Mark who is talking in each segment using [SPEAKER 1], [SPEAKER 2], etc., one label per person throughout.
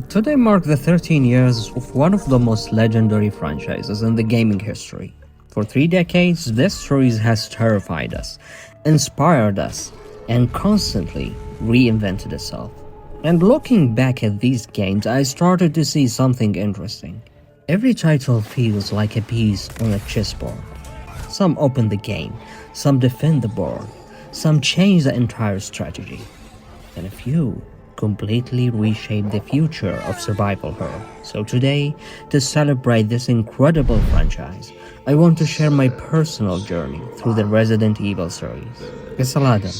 [SPEAKER 1] Today mark the 13 years of one of the most legendary franchises in the gaming history. For 3 decades, this series has terrified us, inspired us, and constantly reinvented itself. And looking back at these games, I started to see something interesting. Every title feels like a piece on a chessboard. Some open the game, some defend the board, some change the entire strategy, and a few completely reshape the future of survival horror. So today, to celebrate this incredible franchise, I want to share my personal journey through the Resident Evil series. It's Aladdin,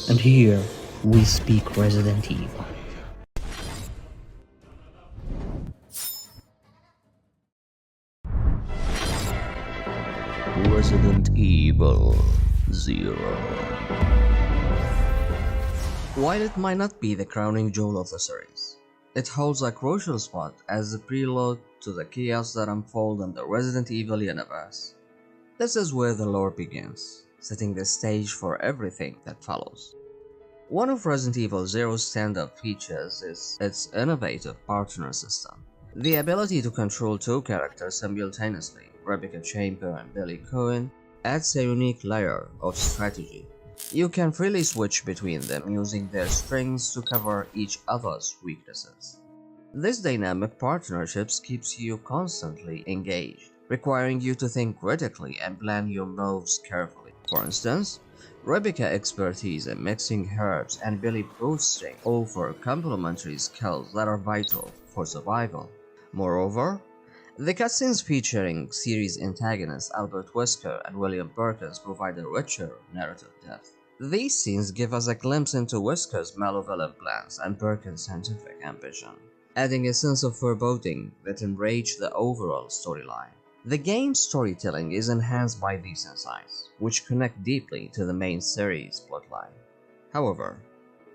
[SPEAKER 1] and here we speak Resident Evil.
[SPEAKER 2] Resident Evil 0. While it might not be the crowning jewel of the series, it holds a crucial spot as a prelude to the chaos that unfolds in the Resident Evil universe. This is where the lore begins, setting the stage for everything that follows. One of Resident Evil Zero's standout features is its innovative partner system. The ability to control two characters simultaneously, Rebecca Chamber and Billy Cohen, adds a unique layer of strategy. You can freely switch between them using their strengths to cover each other's weaknesses. This dynamic partnerships keeps you constantly engaged, requiring you to think critically and plan your moves carefully. For instance, Rebecca's expertise in mixing herbs and Billy boosting offer complementary skills that are vital for survival. Moreover, the cutscenes featuring series antagonists Albert Wesker and William Perkins provide a richer narrative depth. These scenes give us a glimpse into Wesker's malevolent plans and Perkins' scientific ambition, adding a sense of foreboding that enrich the overall storyline. The game's storytelling is enhanced by these insights, which connect deeply to the main series plotline. However,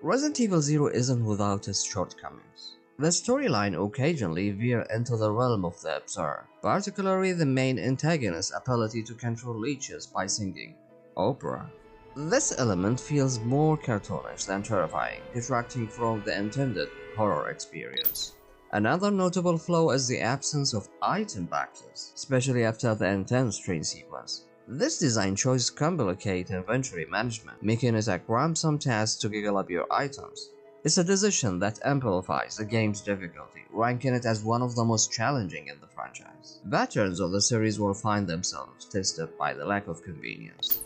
[SPEAKER 2] Resident Evil 0 isn't without its shortcomings. The storyline occasionally veers into the realm of the absurd, particularly the main antagonist's ability to control leeches by singing opera. This element feels more cartoonish than terrifying, detracting from the intended horror experience. Another notable flaw is the absence of item boxes, especially after the intense train sequence. This design choice complicates inventory management, making it a cumbersome task to giggle up your items. It's a decision that amplifies the game's difficulty, ranking it as one of the most challenging in the franchise. Veterans of the series will find themselves tested by the lack of convenience.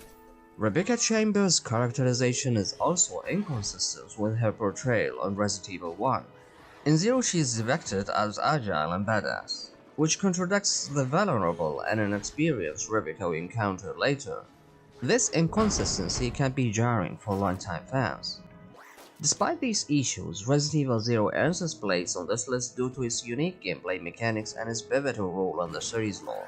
[SPEAKER 2] Rebecca Chambers' characterization is also inconsistent with her portrayal on Resident Evil 1. In Zero, she is depicted as agile and badass, which contradicts the vulnerable and inexperienced Rebecca we encounter later. This inconsistency can be jarring for longtime fans. Despite these issues, Resident Evil 0 earns its place on this list due to its unique gameplay mechanics and its pivotal role in the series' lore.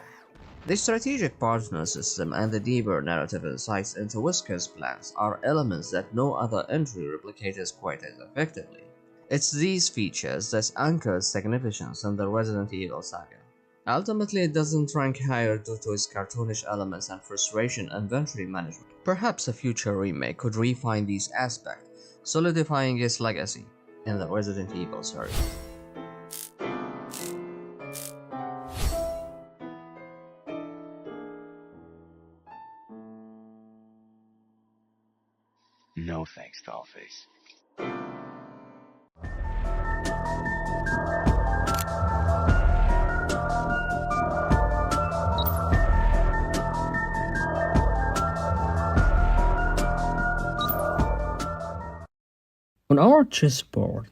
[SPEAKER 2] The strategic partner system and the deeper narrative insights into Wesker's plans are elements that no other entry replicates quite as effectively. It's these features that anchor its significance in the Resident Evil saga. Ultimately, it doesn't rank higher due to its cartoonish elements and frustration inventory management. Perhaps a future remake could refine these aspects, solidifying its legacy in the Resident Evil series.
[SPEAKER 3] No thanks, Dollface.
[SPEAKER 1] On our chessboard,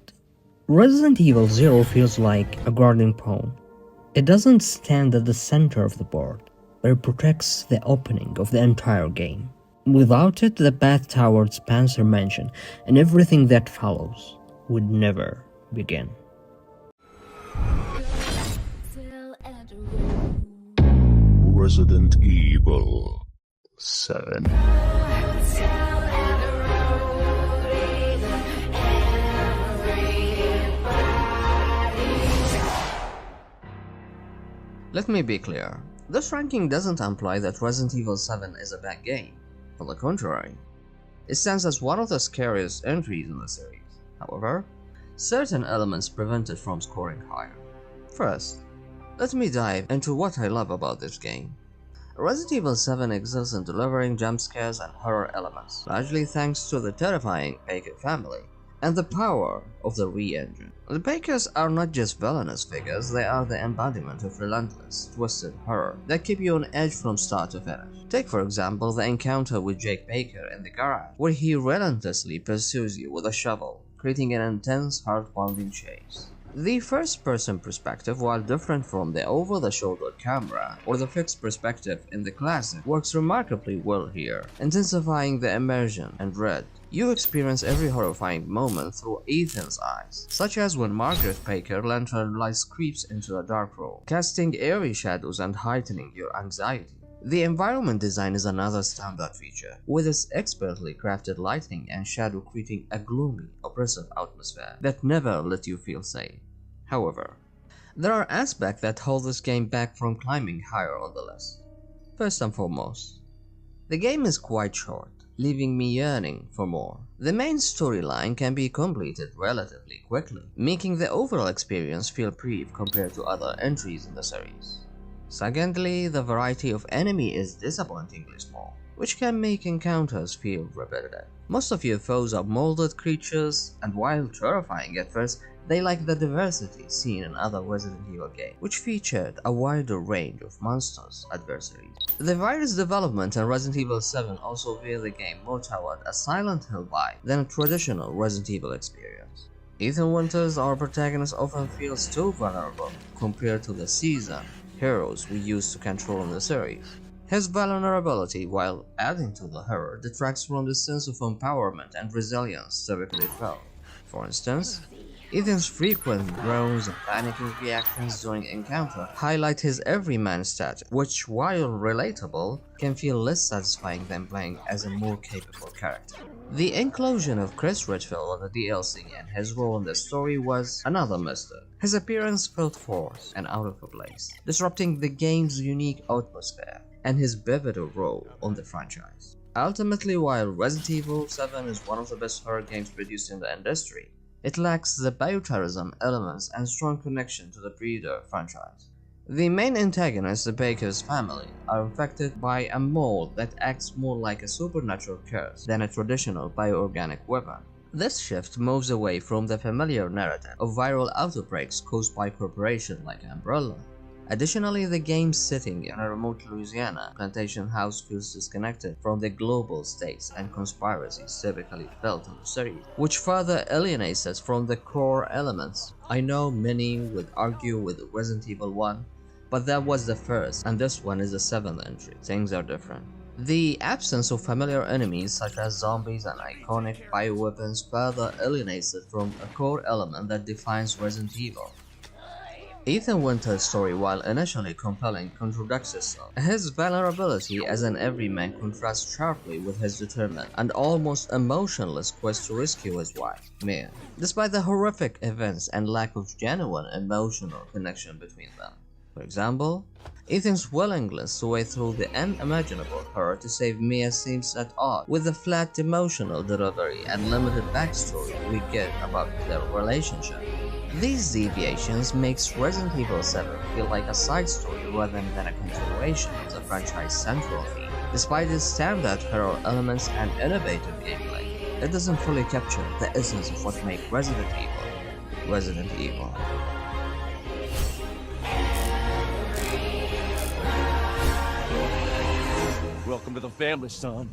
[SPEAKER 1] Resident Evil 0 feels like a guardian pawn. It doesn't stand at the center of the board, but it protects the opening of the entire game. Without it, the path towards Panzer Mansion and everything that follows would never begin.
[SPEAKER 4] Resident Evil 7.
[SPEAKER 2] Let me be clear, this ranking doesn't imply that Resident Evil 7 is a bad game. On the contrary, it stands as one of the scariest entries in the series. However, certain elements prevent it from scoring higher. First, let me dive into what I love about this game. Resident Evil 7 excels in delivering jump scares and horror elements, largely thanks to the terrifying Baker family and the power of the re-engine. The Bakers are not just villainous figures, they are the embodiment of relentless, twisted horror that keep you on edge from start to finish. Take for example the encounter with Jake Baker in the garage, where he relentlessly pursues you with a shovel, creating an intense, heart-pounding chase. The first-person perspective, while different from the over-the-shoulder camera or the fixed perspective in the classic, works remarkably well here, intensifying the immersion and dread. You experience every horrifying moment through Ethan's eyes, such as when Margaret Baker lantern light creeps into a dark room, casting eerie shadows and heightening your anxiety. The environment design is another standout feature, with its expertly crafted lighting and shadow creating a gloomy, oppressive atmosphere that never let you feel safe. However, there are aspects that hold this game back from climbing higher on the list. First and foremost, the game is quite short, leaving me yearning for more. The main storyline can be completed relatively quickly, making the overall experience feel brief compared to other entries in the series. Secondly, the variety of enemy is disappointingly small, which can make encounters feel repetitive. Most of your foes are molded creatures, and while terrifying at first, they lack the diversity seen in other Resident Evil games, which featured a wider range of monsters adversaries. The virus development in Resident Evil 7 also veer the game more toward a Silent Hill vibe than a traditional Resident Evil experience. Ethan Winters, our protagonist, often feels too vulnerable compared to the seasoned heroes we used to control in the series. His vulnerability, while adding to the horror, detracts from the sense of empowerment and resilience typically felt. For instance, Ethan's frequent groans and panicking reactions during encounter highlight his everyman status, which, while relatable, can feel less satisfying than playing as a more capable character. The inclusion of Chris Redfield in the DLC and his role in the story was another misstep. His appearance felt forced and out of place, disrupting the game's unique atmosphere and his pivotal role on the franchise. Ultimately, while Resident Evil 7 is one of the best horror games produced in the industry, it lacks the bioterrorism elements and strong connection to the Breeder franchise. The main antagonists, the Baker's family, are infected by a mold that acts more like a supernatural curse than a traditional bioorganic weapon. This shift moves away from the familiar narrative of viral outbreaks caused by corporations like Umbrella. Additionally, the game's setting in a remote Louisiana plantation house feels disconnected from the global stakes and conspiracies typically felt in the series, which further alienates us from the core elements. I know many would argue with Resident Evil 1, but that was the first, and this one is the 7th entry. Things are different. The absence of familiar enemies such as zombies and iconic bioweapons further alienates it from a core element that defines Resident Evil. Ethan Winters' story, while initially compelling, contradicts itself. His vulnerability as an everyman contrasts sharply with his determined and almost emotionless quest to rescue his wife, Mia, despite the horrific events and lack of genuine emotional connection between them. For example, Ethan's willingness to wade through the unimaginable horror to save Mia seems at odds with the flat emotional delivery and limited backstory we get about their relationship. These deviations makes Resident Evil 7 feel like a side story rather than a continuation of the franchise's central theme. Despite its standout horror elements and innovative gameplay, it doesn't fully capture the essence of what makes Resident Evil Resident Evil.
[SPEAKER 5] Welcome to the family, son.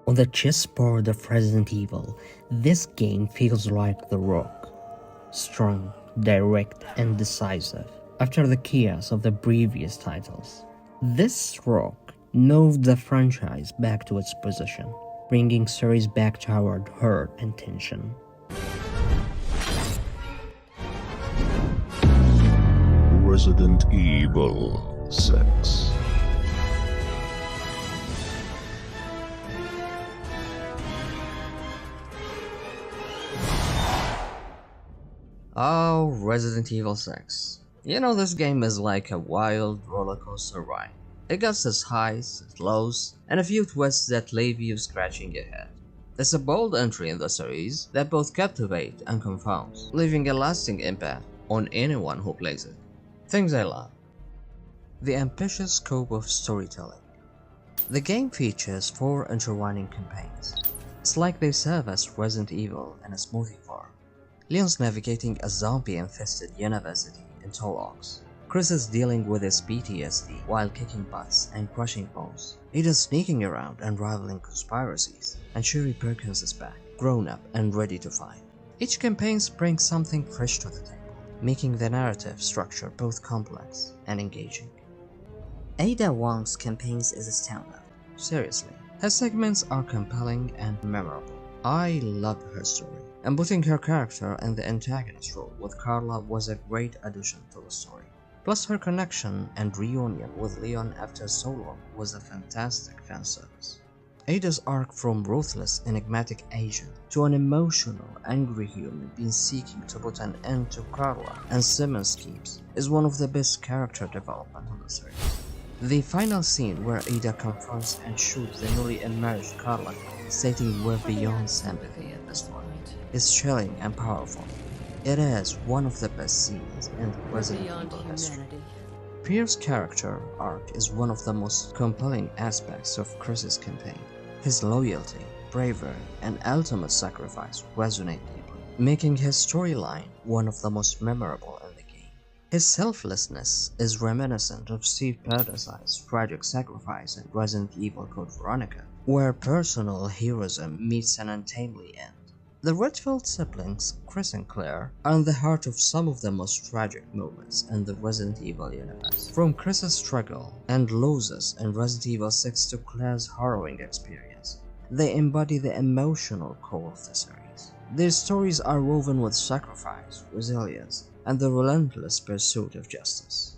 [SPEAKER 1] On the chessboard of Resident Evil, this game feels like The Rock. Strong, direct, and decisive. After the chaos of the previous titles, this Rock moved the franchise back to its position, bringing series back toward hurt and tension.
[SPEAKER 4] Resident Evil 6.
[SPEAKER 2] Oh, Resident Evil 6. You know, this game is like a wild rollercoaster ride. It got its highs, its lows, and a few twists that leave you scratching your head. It's a bold entry in the series that both captivates and confounds, leaving a lasting impact on anyone who plays it. Things I love. The ambitious scope of storytelling. The game features 4 intertwining campaigns. It's like they serve as Resident Evil in a smoothie form. Leon's navigating a zombie-infested university in Tolox. Chris is dealing with his PTSD while kicking butts and crushing bones. Ada's sneaking around and rivaling conspiracies, and Sherry Perkins is back, grown up and ready to fight. Each campaign brings something fresh to the table, making the narrative structure both complex and engaging. Ada Wong's campaigns is a standout. Seriously, her segments are compelling and memorable. I love her story, and putting her character in the antagonist role with Carla was a great addition to the story. Plus her connection and reunion with Leon after so long was a fantastic fanservice. Ada's arc from ruthless, enigmatic agent to an emotional, angry human being seeking to put an end to Carla and Simmons' schemes is one of the best character development in the series. The final scene where Ada confronts and shoots the newly emerged Carla, stating we're beyond sympathy at this point, is chilling and powerful. It is one of the best scenes in Resident Evil history. Pierce's character arc is one of the most compelling aspects of Chris's campaign. His loyalty, bravery, and ultimate sacrifice resonate deeply, making his storyline one of the most memorable in the game. His selflessness is reminiscent of Steve Perdisi's tragic sacrifice in Resident Evil Code Veronica, where personal heroism meets an untimely end. The Redfield siblings, Chris and Claire, are in the heart of some of the most tragic moments in the Resident Evil universe. From Chris's struggle and losses in Resident Evil 6 to Claire's harrowing experience, they embody the emotional core of the series. Their stories are woven with sacrifice, resilience, and the relentless pursuit of justice.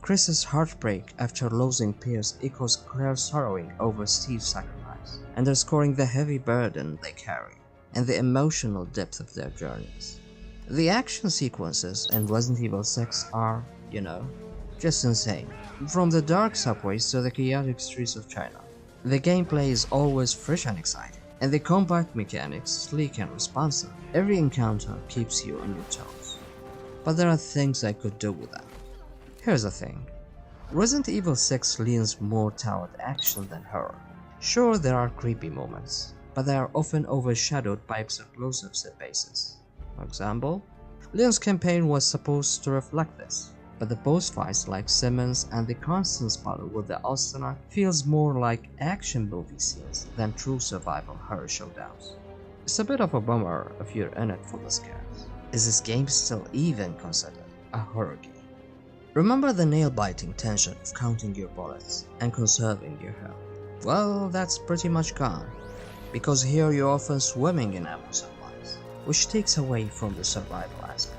[SPEAKER 2] Chris's heartbreak after losing Pierce echoes Claire's sorrowing over Steve's sacrifice, underscoring the heavy burden they carry and the emotional depth of their journeys. The action sequences in Resident Evil 6 are, just insane. From the dark subways to the chaotic streets of China, the gameplay is always fresh and exciting, and the combat mechanics sleek and responsive. Every encounter keeps you on your toes. But there are things I could do with that. Here's the thing. Resident Evil 6 leans more toward action than horror. Sure, there are creepy moments, but they are often overshadowed by explosive set pieces. For example, Leon's campaign was supposed to reflect this, but the boss fights like Simmons and the constant battle with the Ostenach feels more like action movie scenes than true survival horror showdowns. It's a bit of a bummer if you're in it for the scares. Is this game still even considered a horror game? Remember the nail-biting tension of counting your bullets and conserving your health? Well, that's pretty much gone, because here you're often swimming in ammo supplies, which takes away from the survival aspect.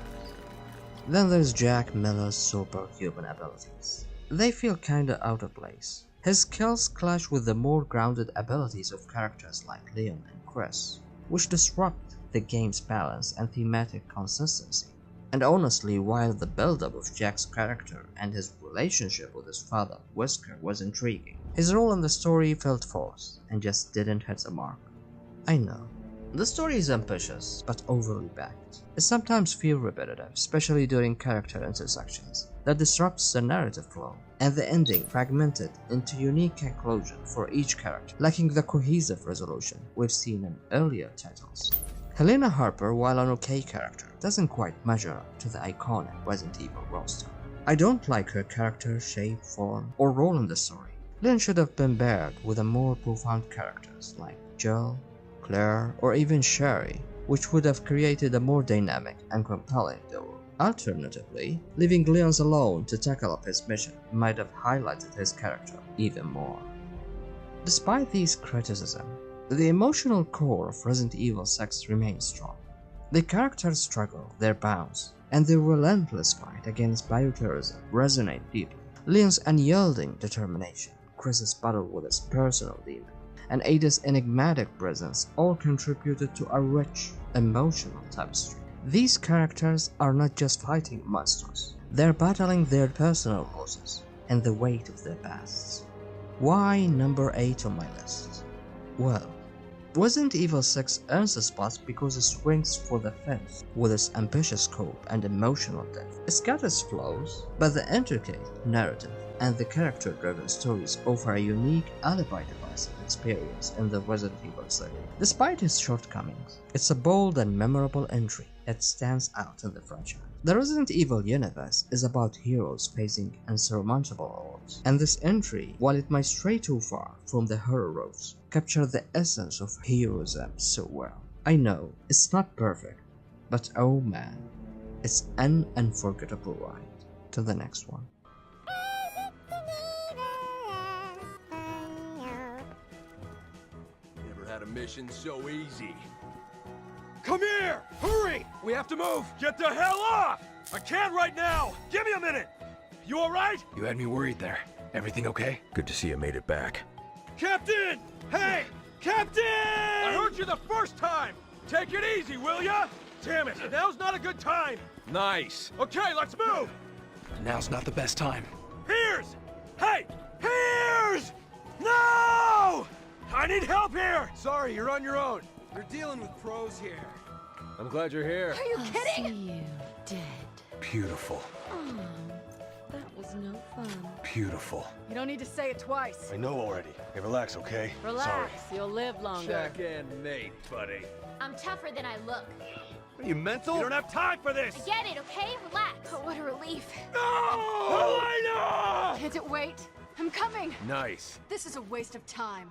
[SPEAKER 2] Then there's Jack Miller's superhuman abilities. They feel kinda out of place. His skills clash with the more grounded abilities of characters like Leon and Chris, which disrupt the game's balance and thematic consistency. And honestly, while the build-up of Jack's character and his relationship with his father, Wesker, was intriguing, his role in the story felt forced and just didn't hit the mark. I know, the story is ambitious but overly backed. It sometimes feels repetitive, especially during character intersections, that disrupts the narrative flow, and the ending fragmented into unique conclusion for each character, lacking the cohesive resolution we've seen in earlier titles. Helena Harper, while an okay character, doesn't quite measure up to the iconic Resident Evil roster. I don't like her character, shape, form, or role in the story. Lynn should have been paired with a more profound characters like Jill, Claire, or even Sherry, which would have created a more dynamic and compelling duo. Alternatively, leaving Leon alone to tackle up his mission might have highlighted his character even more. Despite these criticisms, the emotional core of Resident Evil 6 remains strong. The characters' struggle, their bounds, and their relentless fight against bioterrorism resonate deeply. Leon's unyielding determination, Chris's battle with his personal demon, and Ada's enigmatic presence all contributed to a rich, emotional tapestry. These characters are not just fighting monsters, they're battling their personal bosses and the weight of their pasts. Why number 8 on my list? Well, Resident Evil 6 earns a spot because it swings for the fence with its ambitious scope and emotional depth. It's got its flaws, but the intricate narrative and the character-driven stories offer a unique alibi device experience in the Resident Evil series. Despite its shortcomings, it's a bold and memorable entry that stands out in the franchise. The Resident Evil universe is about heroes facing insurmountable odds, and this entry, while it might stray too far from the horror roads, captures the essence of heroism so well. I know, it's not perfect, but oh man, it's an unforgettable ride. To the next one.
[SPEAKER 5] Never had a mission so easy. Come here! Hurry! We have to move! Get the hell off! I can't right now! Give me a minute! You alright?
[SPEAKER 6] You had me worried there. Everything okay? Good to see you made it back.
[SPEAKER 5] Captain! Hey! Captain! I heard you the first time! Take it easy, will ya? Damn it, now's not a good time! Nice. Okay, let's move!
[SPEAKER 6] Now's not the best time.
[SPEAKER 5] Piers! Hey! Piers! No! I need help here! Sorry, you're on your own. You're dealing with pros here. I'm glad you're here.
[SPEAKER 7] Are you kidding?
[SPEAKER 8] See you dead.
[SPEAKER 6] Beautiful.
[SPEAKER 8] Oh, that was no fun.
[SPEAKER 6] Beautiful.
[SPEAKER 7] You don't need to say it twice.
[SPEAKER 3] I know already. Hey, relax, okay?
[SPEAKER 7] Relax, you'll live longer.
[SPEAKER 5] Check in, mate, buddy.
[SPEAKER 9] I'm tougher than I look.
[SPEAKER 5] Are you mental? You don't have time for this!
[SPEAKER 9] I get it, okay? Relax. Oh, what a relief.
[SPEAKER 5] No! Helena!
[SPEAKER 7] Can't it wait? I'm coming.
[SPEAKER 5] Nice.
[SPEAKER 7] This is a waste of time.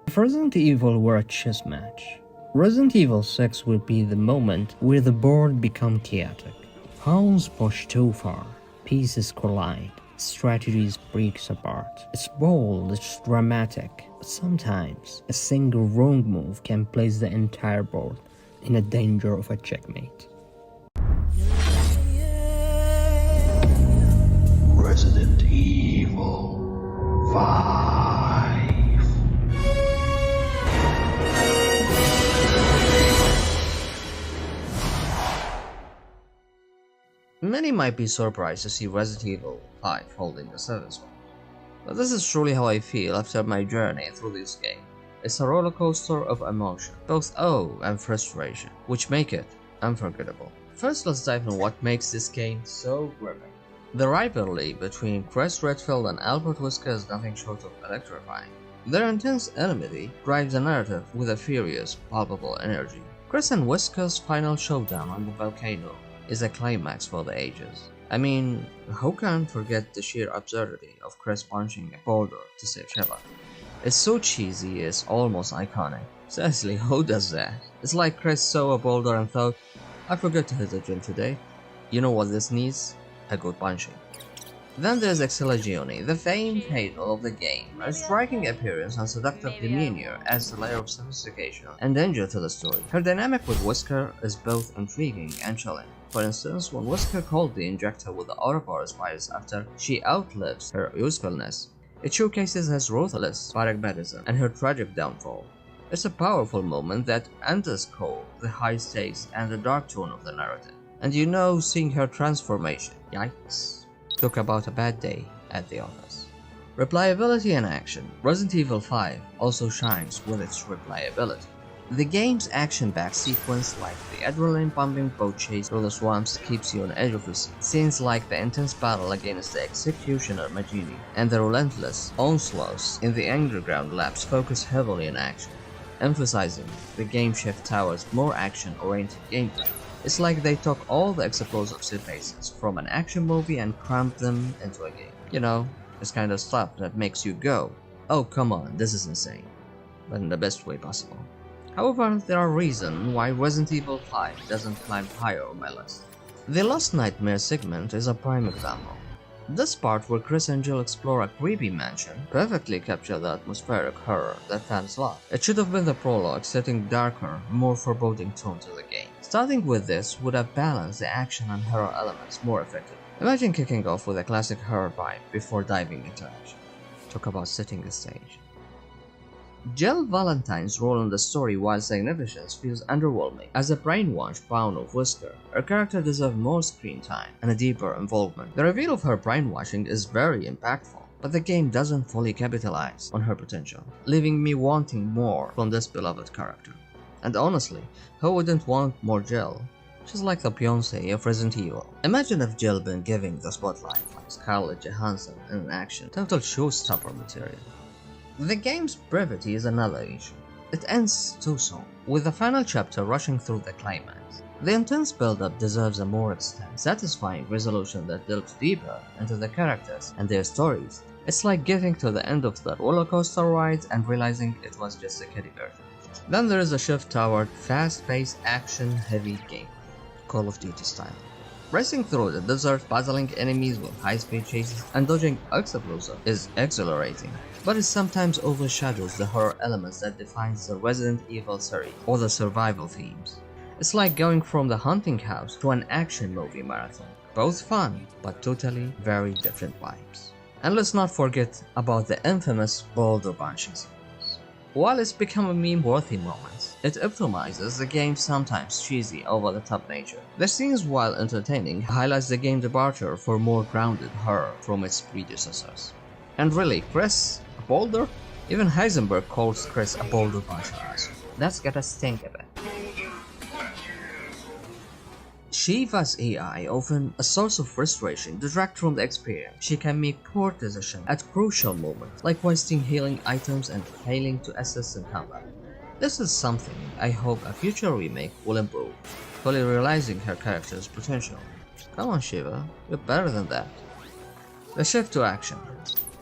[SPEAKER 1] If Resident Evil were a chess match, Resident Evil 6 would be the moment where the board becomes chaotic. Pawns push too far, pieces collide, strategies breaks apart. It's bold, it's dramatic, but sometimes a single wrong move can place the entire board in a danger of a checkmate.
[SPEAKER 4] Resident Evil 5.
[SPEAKER 2] Many might be surprised to see Resident Evil 5 holding the 7th spot, but this is truly how I feel after my journey through this game. It's a roller coaster of emotion, both awe and frustration, which make it unforgettable. First, let's dive into what makes this game so gripping. The rivalry between Chris Redfield and Albert Wesker is nothing short of electrifying. Their intense enmity drives the narrative with a furious, palpable energy. Chris and Wesker's final showdown on the volcano is a climax for the ages. I mean, who can forget the sheer absurdity of Chris punching a boulder to save Sheva? It's so cheesy, it's almost iconic. Seriously, who does that? It's like Chris saw a boulder and thought, I forgot to hit the gym today. You know what this needs? A good punching. Then there's Excella Gioni, the famed idol of the game, a striking appearance and seductive demeanor adds a layer of sophistication and danger to the story. Her dynamic with Wesker is both intriguing and chilling. For instance, when Wesker called the injector with the Ouroboros virus after she outlives her usefulness, it showcases his ruthless pragmatism and her tragic downfall. It's a powerful moment that underscores the high stakes and the dark tone of the narrative. And you know, seeing her transformation, yikes, took about a bad day at the office. Replayability and action. Resident Evil 5 also shines with its replayability. The game's action-packed sequence like the adrenaline-pumping boat chase through the swamps keeps you on edge of your seat. Scenes like the intense battle against the executioner Magini and the relentless onslaughts in the underground labs focus heavily on action, emphasizing the game shift towards more action-oriented gameplay. It's like they took all the explosive set pieces from an action movie and crammed them into a game. You know, it's kind of stuff that makes you go, oh come on, this is insane, but in the best way possible. However, there are reasons why Resident Evil 5 doesn't climb higher on my list. The Lost Nightmare segment is a prime example. This part where Chris and Jill explore a creepy mansion perfectly captures the atmospheric horror that fans love. It should have been the prologue, setting darker, more foreboding tone to the game. Starting with this would have balanced the action and horror elements more effectively. Imagine kicking off with a classic horror vibe before diving into action. Talk about setting the stage. Jill Valentine's role in the story, while significant, feels underwhelming. As a brainwashed pound of whisker, her character deserves more screen time and a deeper involvement. The reveal of her brainwashing is very impactful, but the game doesn't fully capitalize on her potential, leaving me wanting more from this beloved character. And honestly, who wouldn't want more Jill? She's like the Beyoncé of Resident Evil. Imagine if Jill been giving the spotlight like Scarlett Johansson in action. Total showstopper material. The game's brevity is another issue. It ends too soon, with the final chapter rushing through the climax. The intense build-up deserves a more extended, satisfying resolution that delves deeper into the characters and their stories. It's like getting to the end of the roller coaster ride and realizing it was just a kiddie version. Then there is a shift toward fast-paced, action-heavy gameplay, Call of Duty style. Racing through the desert, battling enemies with high-speed chases, and dodging explosives is exhilarating, but it sometimes overshadows the horror elements that defines the Resident Evil series or the survival themes. It's like going from the hunting house to an action movie marathon. Both fun, but totally very different vibes. And let's not forget about the infamous boulder bunching sequence. While it's become a meme-worthy moment, it epitomizes the game's sometimes cheesy, over-the-top nature. The scenes, while entertaining, highlights the game's departure for more grounded horror from its predecessors. And really, Chris, a boulder? Even Heisenberg calls Chris a boulder puncher. That's gotta stink a bit. Shiva's AI, often a source of frustration, detract from the experience. She can make poor decisions at crucial moments, like wasting healing items and failing to assist in combat. This is something I hope a future remake will improve, fully realizing her character's potential. Come on Shiva, you're better than that. The shift to action.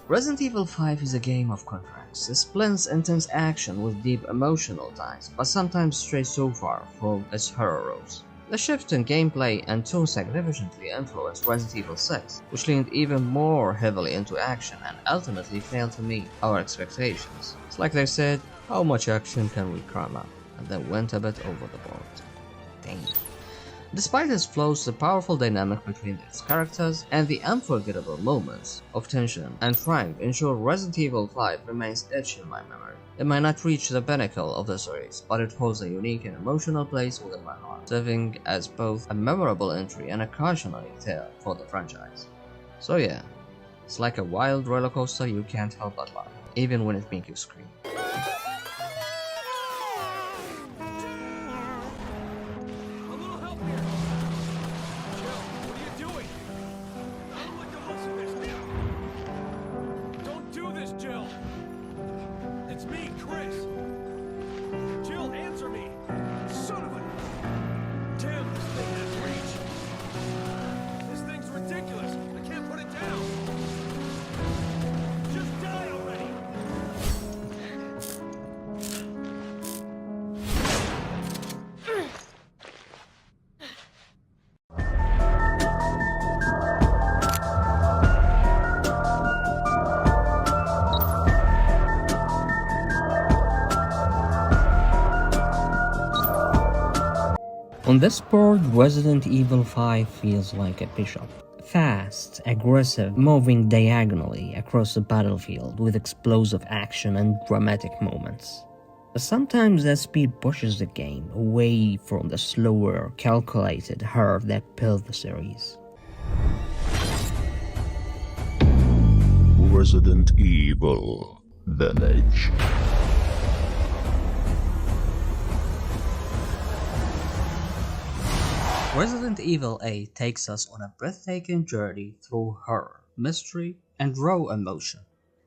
[SPEAKER 2] Resident Evil 5 is a game of contrasts. It blends intense action with deep emotional ties, but sometimes strays so far from its horror roots. The shift in gameplay and tone significantly influenced Resident Evil 6, which leaned even more heavily into action and ultimately failed to meet our expectations. It's like they said, how much action can we cram up? And then went a bit over the board. Dang. Despite its flaws, the powerful dynamic between its characters and the unforgettable moments of tension and triumph ensure Resident Evil 5 remains etched in my memory. It might not reach the pinnacle of the series, but it holds a unique and emotional place within my heart, serving as both a memorable entry and a cautionary tale for the franchise. So yeah, it's like a wild roller coaster you can't help but love, even when it makes you scream.
[SPEAKER 1] On this board, Resident Evil 5 feels like a bishop. Fast, aggressive, moving diagonally across the battlefield with explosive action and dramatic moments. But sometimes that speed pushes the game away from the slower, calculated horror that built the series.
[SPEAKER 4] Resident Evil Village.
[SPEAKER 2] Resident Evil 8 takes us on a breathtaking journey through horror, mystery, and raw emotion.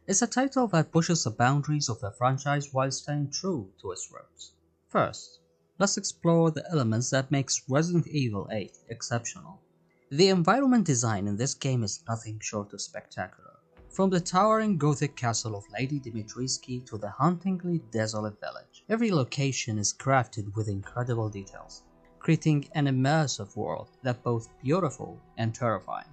[SPEAKER 2] It's a title that pushes the boundaries of the franchise while staying true to its roots. First, let's explore the elements that makes Resident Evil 8 exceptional. The environment design in this game is nothing short of spectacular. From the towering Gothic castle of Lady Dimitrescu to the hauntingly desolate village, every location is crafted with incredible details, creating an immersive world that's both beautiful and terrifying.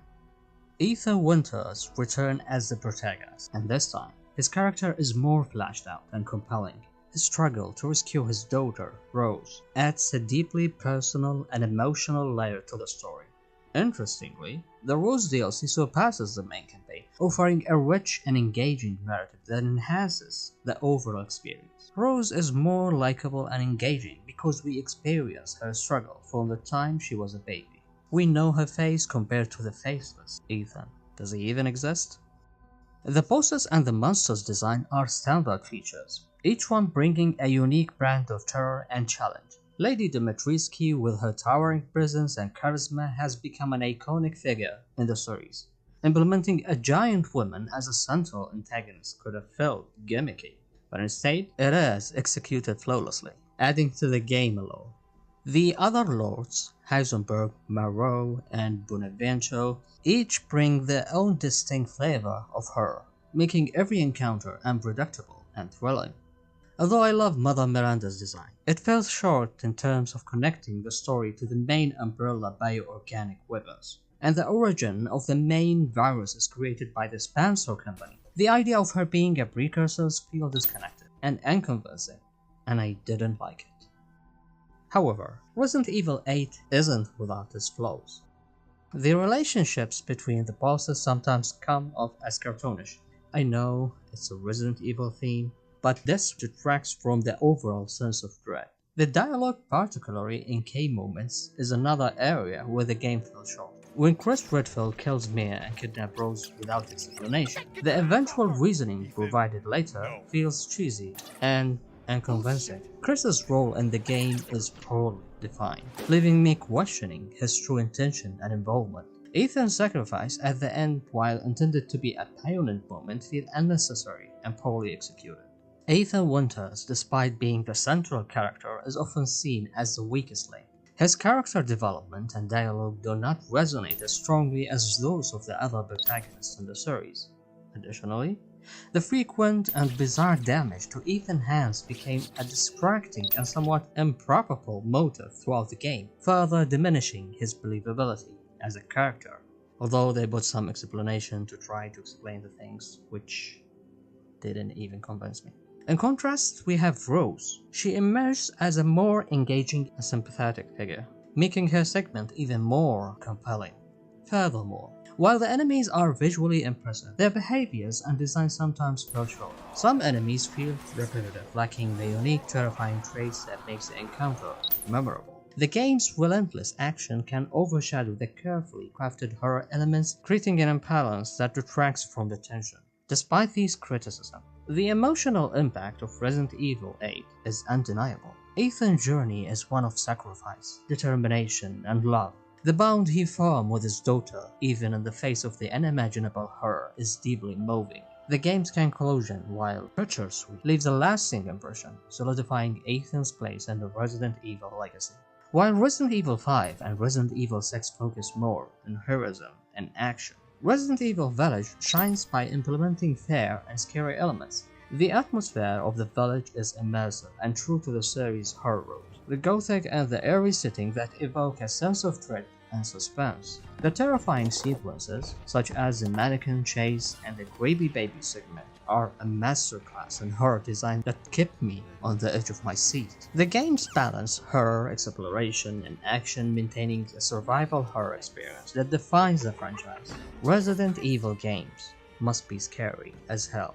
[SPEAKER 1] Ethan Winters returns as the protagonist, and this time, his character is more fleshed out and compelling. His struggle to rescue his daughter, Rose, adds a deeply personal and emotional layer to the story. Interestingly, the Rose DLC surpasses the main campaign, offering a rich and engaging narrative that enhances the overall experience. Rose is more likable and engaging because we experience her struggle from the time she was a baby. We know her face compared to the faceless Ethan. Does he even exist? The bosses and the monsters design are standout features, each one bringing a unique brand of terror and challenge. Lady Dimitrescu, with her towering presence and charisma, has become an iconic figure in the series. Implementing a giant woman as a central antagonist could have felt gimmicky, but instead it is executed flawlessly, adding to the game allure. The other lords, Heisenberg, Marrow, and Bonaventure, each bring their own distinct flavor of horror, making every encounter unpredictable and thrilling. Although I love Mother Miranda's design, it fell short in terms of connecting the story to the main Umbrella bioorganic weapons, and the origin of the main viruses created by the Spencer Company. The idea of her being a precursor feels disconnected and unconvincing, and I didn't like it. However, Resident Evil 8 isn't without its flaws. The relationships between the bosses sometimes come off as cartoonish. I know it's a Resident Evil theme, but this detracts from the overall sense of dread. The dialogue, particularly in key moments, is another area where the game fell short. When Chris Redfield kills Mia and kidnaps Rose without explanation, the eventual reasoning provided later feels cheesy and unconvincing. Chris's role in the game is poorly defined, leaving me questioning his true intention and involvement. Ethan's sacrifice at the end, while intended to be a poignant moment, feels unnecessary and poorly executed. Ethan Winters, despite being the central character, is often seen as the weakest link. His character development and dialogue do not resonate as strongly as those of the other protagonists in the series. Additionally, the frequent and bizarre damage to Ethan's hands became a distracting and somewhat improbable motive throughout the game, further diminishing his believability as a character, although they put some explanation to try to explain the things, which didn't even convince me. In contrast, we have Rose. She emerged as a more engaging and sympathetic figure, making her segment even more compelling. Furthermore, while the enemies are visually impressive, their behaviors and design sometimes fall short. Some enemies feel repetitive, lacking the unique terrifying traits that makes the encounter memorable. The game's relentless action can overshadow the carefully crafted horror elements, creating an imbalance that detracts from the tension. Despite these criticisms, the emotional impact of Resident Evil 8 is undeniable. Ethan's journey is one of sacrifice, determination, and love. The bond he formed with his daughter, even in the face of the unimaginable horror, is deeply moving. The game's conclusion, while bittersweet, leaves a lasting impression, solidifying Ethan's place in the Resident Evil legacy. While Resident Evil 5 and Resident Evil 6 focus more on heroism and action, Resident Evil Village shines by implementing fair and scary elements. The atmosphere of the village is immersive and true to the series' horror roots. The gothic and the eerie setting that evoke a sense of dread and suspense. The terrifying sequences, such as the mannequin chase and the Gravy Baby segment, are a masterclass in horror design that kept me on the edge of my seat. The game's balance horror, exploration, and action, maintaining a survival horror experience that defines the franchise. Resident Evil games must be scary as hell,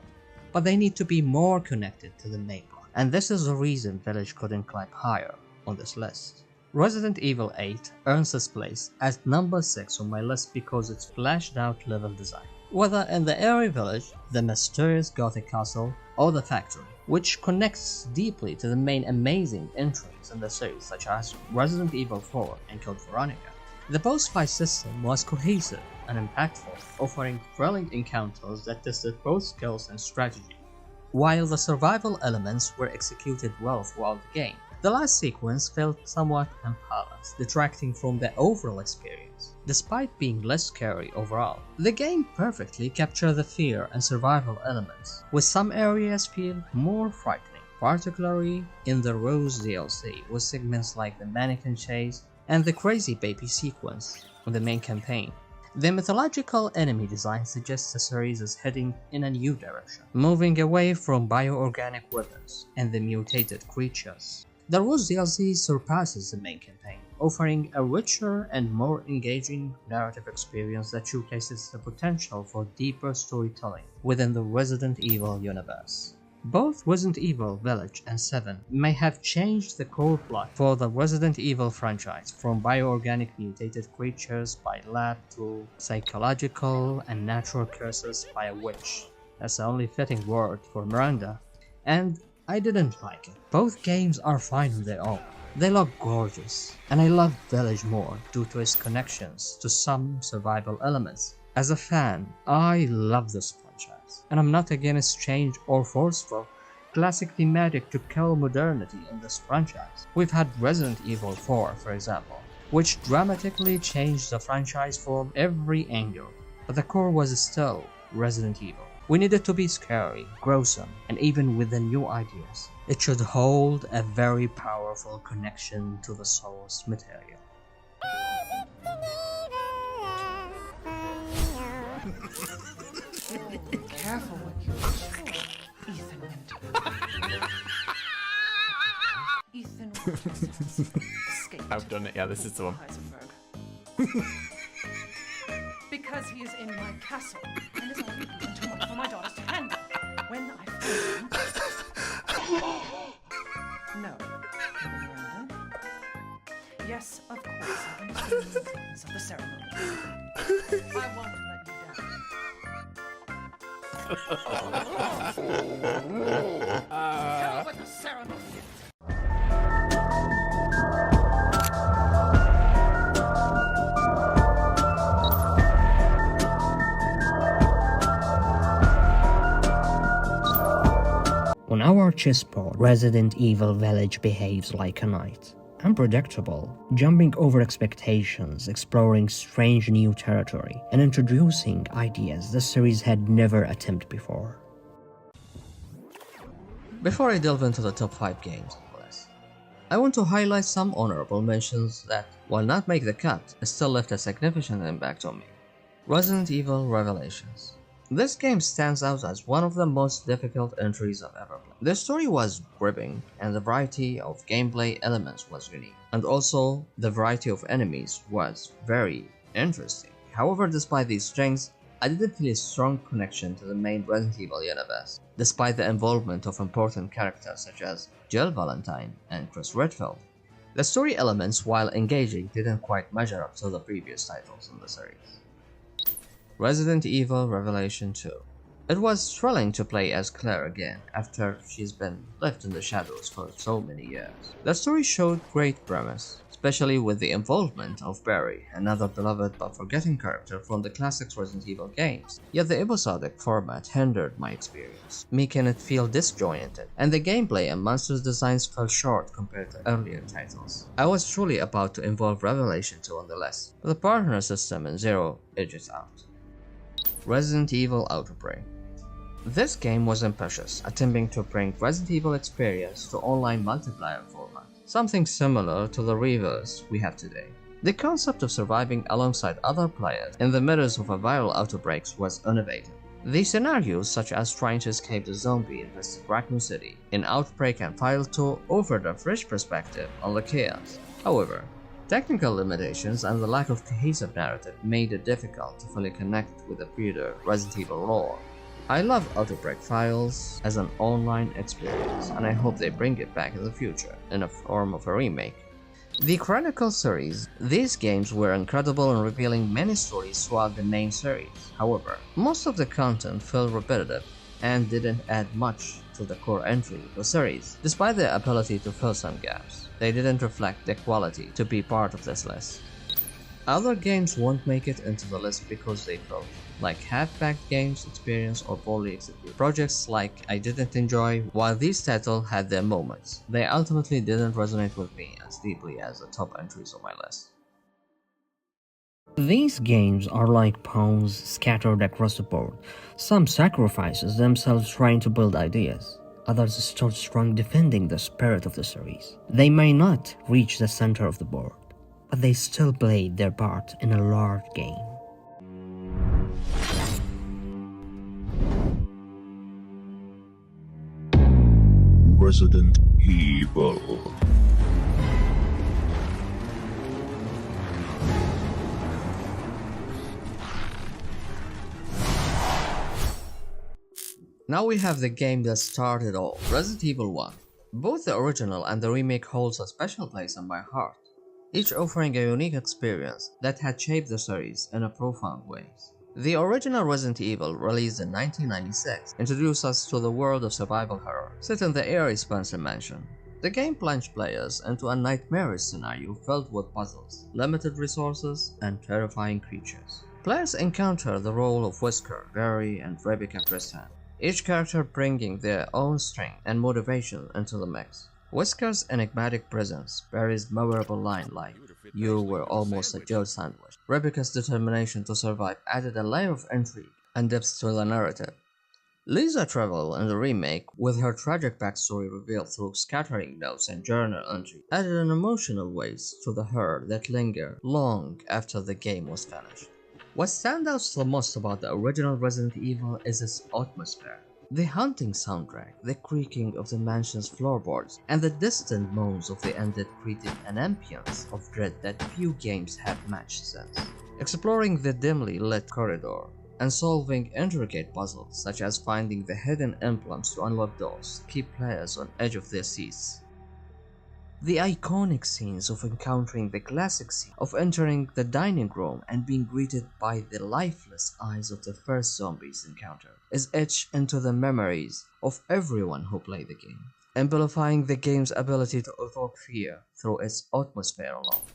[SPEAKER 1] but they need to be more connected to the main plot, and this is the reason Village couldn't climb higher on this list. Resident Evil 8 earns its place at number 6 on my list because its fleshed out level design. Whether in the eerie village, the mysterious gothic castle, or the factory, which connects deeply to the main amazing entries in the series such as Resident Evil 4 and Code Veronica. The boss fight system was cohesive and impactful, offering thrilling encounters that tested both skills and strategy. While the survival elements were executed well throughout the game, the last sequence felt somewhat unbalanced, detracting from the overall experience. Despite being less scary overall, the game perfectly captured the fear and survival elements, with some areas feel more frightening, particularly in the Rose DLC, with segments like the mannequin chase and the Crazy Baby sequence on the main campaign. The mythological enemy design suggests the series is heading in a new direction, moving away from bioorganic weapons and the mutated creatures. The Rose DLC surpasses the main campaign, offering a richer and more engaging narrative experience that showcases the potential for deeper storytelling within the Resident Evil universe. Both Resident Evil Village and 7 may have changed the core plot for the Resident Evil franchise from bioorganic mutated creatures by lab to psychological and natural curses by a witch. That's the only fitting word for Miranda. And I didn't like it. Both games are fine on their own. They look gorgeous, and I love Village more due to its connections to some survival elements. As a fan, I love this franchise, and I'm not against change or forceful, classic thematic to kill modernity in this franchise. We've had Resident Evil 4, for example, which dramatically changed the franchise from every angle, but the core was still Resident Evil. We need it to be scary, gruesome, and even with the new ideas, it should hold a very powerful connection to the source material.
[SPEAKER 10] Be careful what you wish for, Ethan Winter. Ethan Winter escaped.
[SPEAKER 11] I've done it, yeah, this is the one.
[SPEAKER 10] Heisenberg. Because he is in my castle and is only even too much for my daughters to handle. When I find him... No. Miranda? Yes, of course, I understand the importance of the ceremony. I won't let you down. Hell with the ceremony!
[SPEAKER 1] On our chessboard, Resident Evil Village behaves like a knight. Unpredictable, jumping over expectations, exploring strange new territory, and introducing ideas the series had never attempted before.
[SPEAKER 2] Before I delve into the top 5 games on the list, I want to highlight some honorable mentions that, while not make the cut, still left a significant impact on me. Resident Evil Revelations. This game stands out as one of the most difficult entries I've ever played. The story was gripping, and the variety of gameplay elements was unique. And also, the variety of enemies was very interesting. However, despite these strengths, I didn't feel a strong connection to the main Resident Evil universe, despite the involvement of important characters such as Jill Valentine and Chris Redfield. The story elements, while engaging, didn't quite measure up to the previous titles in the series. Resident Evil Revelation 2. It was thrilling to play as Claire again after she's been left in the shadows for so many years. The story showed great promise, especially with the involvement of Barry, another beloved but forgotten character from the classic Resident Evil games. Yet the episodic format hindered my experience, making it feel disjointed, and the gameplay and monsters designs fell short compared to earlier titles. I was truly about to involve Revelation 2 on the list, but the partner system in Zero edged out. Resident Evil Outbreak. This game was ambitious, attempting to bring Resident Evil experience to online multiplayer format, something similar to the reverse we have today. The concept of surviving alongside other players in the midst of a viral outbreak was innovative. The scenarios, such as trying to escape the zombie-infested Raccoon City in Outbreak and File 2, offered a fresh perspective on the chaos. However, technical limitations and the lack of cohesive narrative made it difficult to fully connect with the broader Resident Evil lore. I love Outbreak Files as an online experience, and I hope they bring it back in the future in a form of a remake. The Chronicle series. These games were incredible in revealing many stories throughout the main series. However, most of the content felt repetitive and didn't add much to the core entry of the series. Despite their ability to fill some gaps, they didn't reflect the quality to be part of this list. Other games won't make it into the list because they felt like half-baked games experience or poorly executed projects like I didn't enjoy. While these titles had their moments, they ultimately didn't resonate with me as deeply as the top entries on my list.
[SPEAKER 1] These games are like pawns scattered across the board. Some sacrifices themselves trying to build ideas. Others stood strong defending the spirit of the series. They may not reach the center of the board, but they still played their part in a large game.
[SPEAKER 4] Resident Evil.
[SPEAKER 2] Now we have the game that started all, Resident Evil 1. Both the original and the remake holds a special place in my heart, each offering a unique experience that had shaped the series in a profound ways. The original Resident Evil, released in 1996, introduced us to the world of survival horror, set in the eerie Spencer Mansion. The game plunged players into a nightmarish scenario filled with puzzles, limited resources, and terrifying creatures. Players encounter the role of Wesker, Barry, and Rebecca firsthand, each character bringing their own strength and motivation into the mix. Wesker's enigmatic presence, Barry's memorable line like, "You were almost a Joe sandwich," Rebecca's determination to survive added a layer of intrigue and depth to the narrative. Lisa Trevor in the remake, with her tragic backstory revealed through scattering notes and journal entries, added an emotional weight to the her that lingered long after the game was finished. What stands out the most about the original Resident Evil is its atmosphere. The haunting soundtrack, the creaking of the mansion's floorboards, and the distant moans of the undead created an ambience of dread that few games have matched since. Exploring the dimly lit corridor and solving intricate puzzles such as finding the hidden emblems to unlock doors keep players on edge of their seats. The iconic scenes of encountering the classic scene of entering the dining room and being greeted by the lifeless eyes of the first zombies encounter is etched into the memories of everyone who played the game, amplifying the game's ability to evoke fear through its atmosphere alone.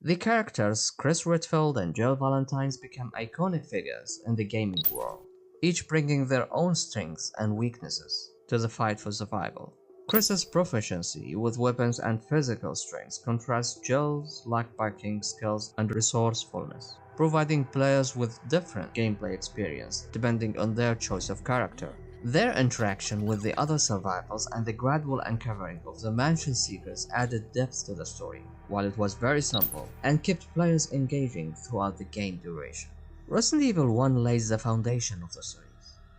[SPEAKER 2] The characters Chris Redfield and Jill Valentine become iconic figures in the gaming world, each bringing their own strengths and weaknesses to the fight for survival. Chris's proficiency with weapons and physical strength contrasts Jill's lockpicking skills and resourcefulness, providing players with different gameplay experience depending on their choice of character. Their interaction with the other survivors and the gradual uncovering of the mansion's secrets added depth to the story, while it was very simple and kept players engaging throughout the game duration. Resident Evil 1 lays the foundation of the series,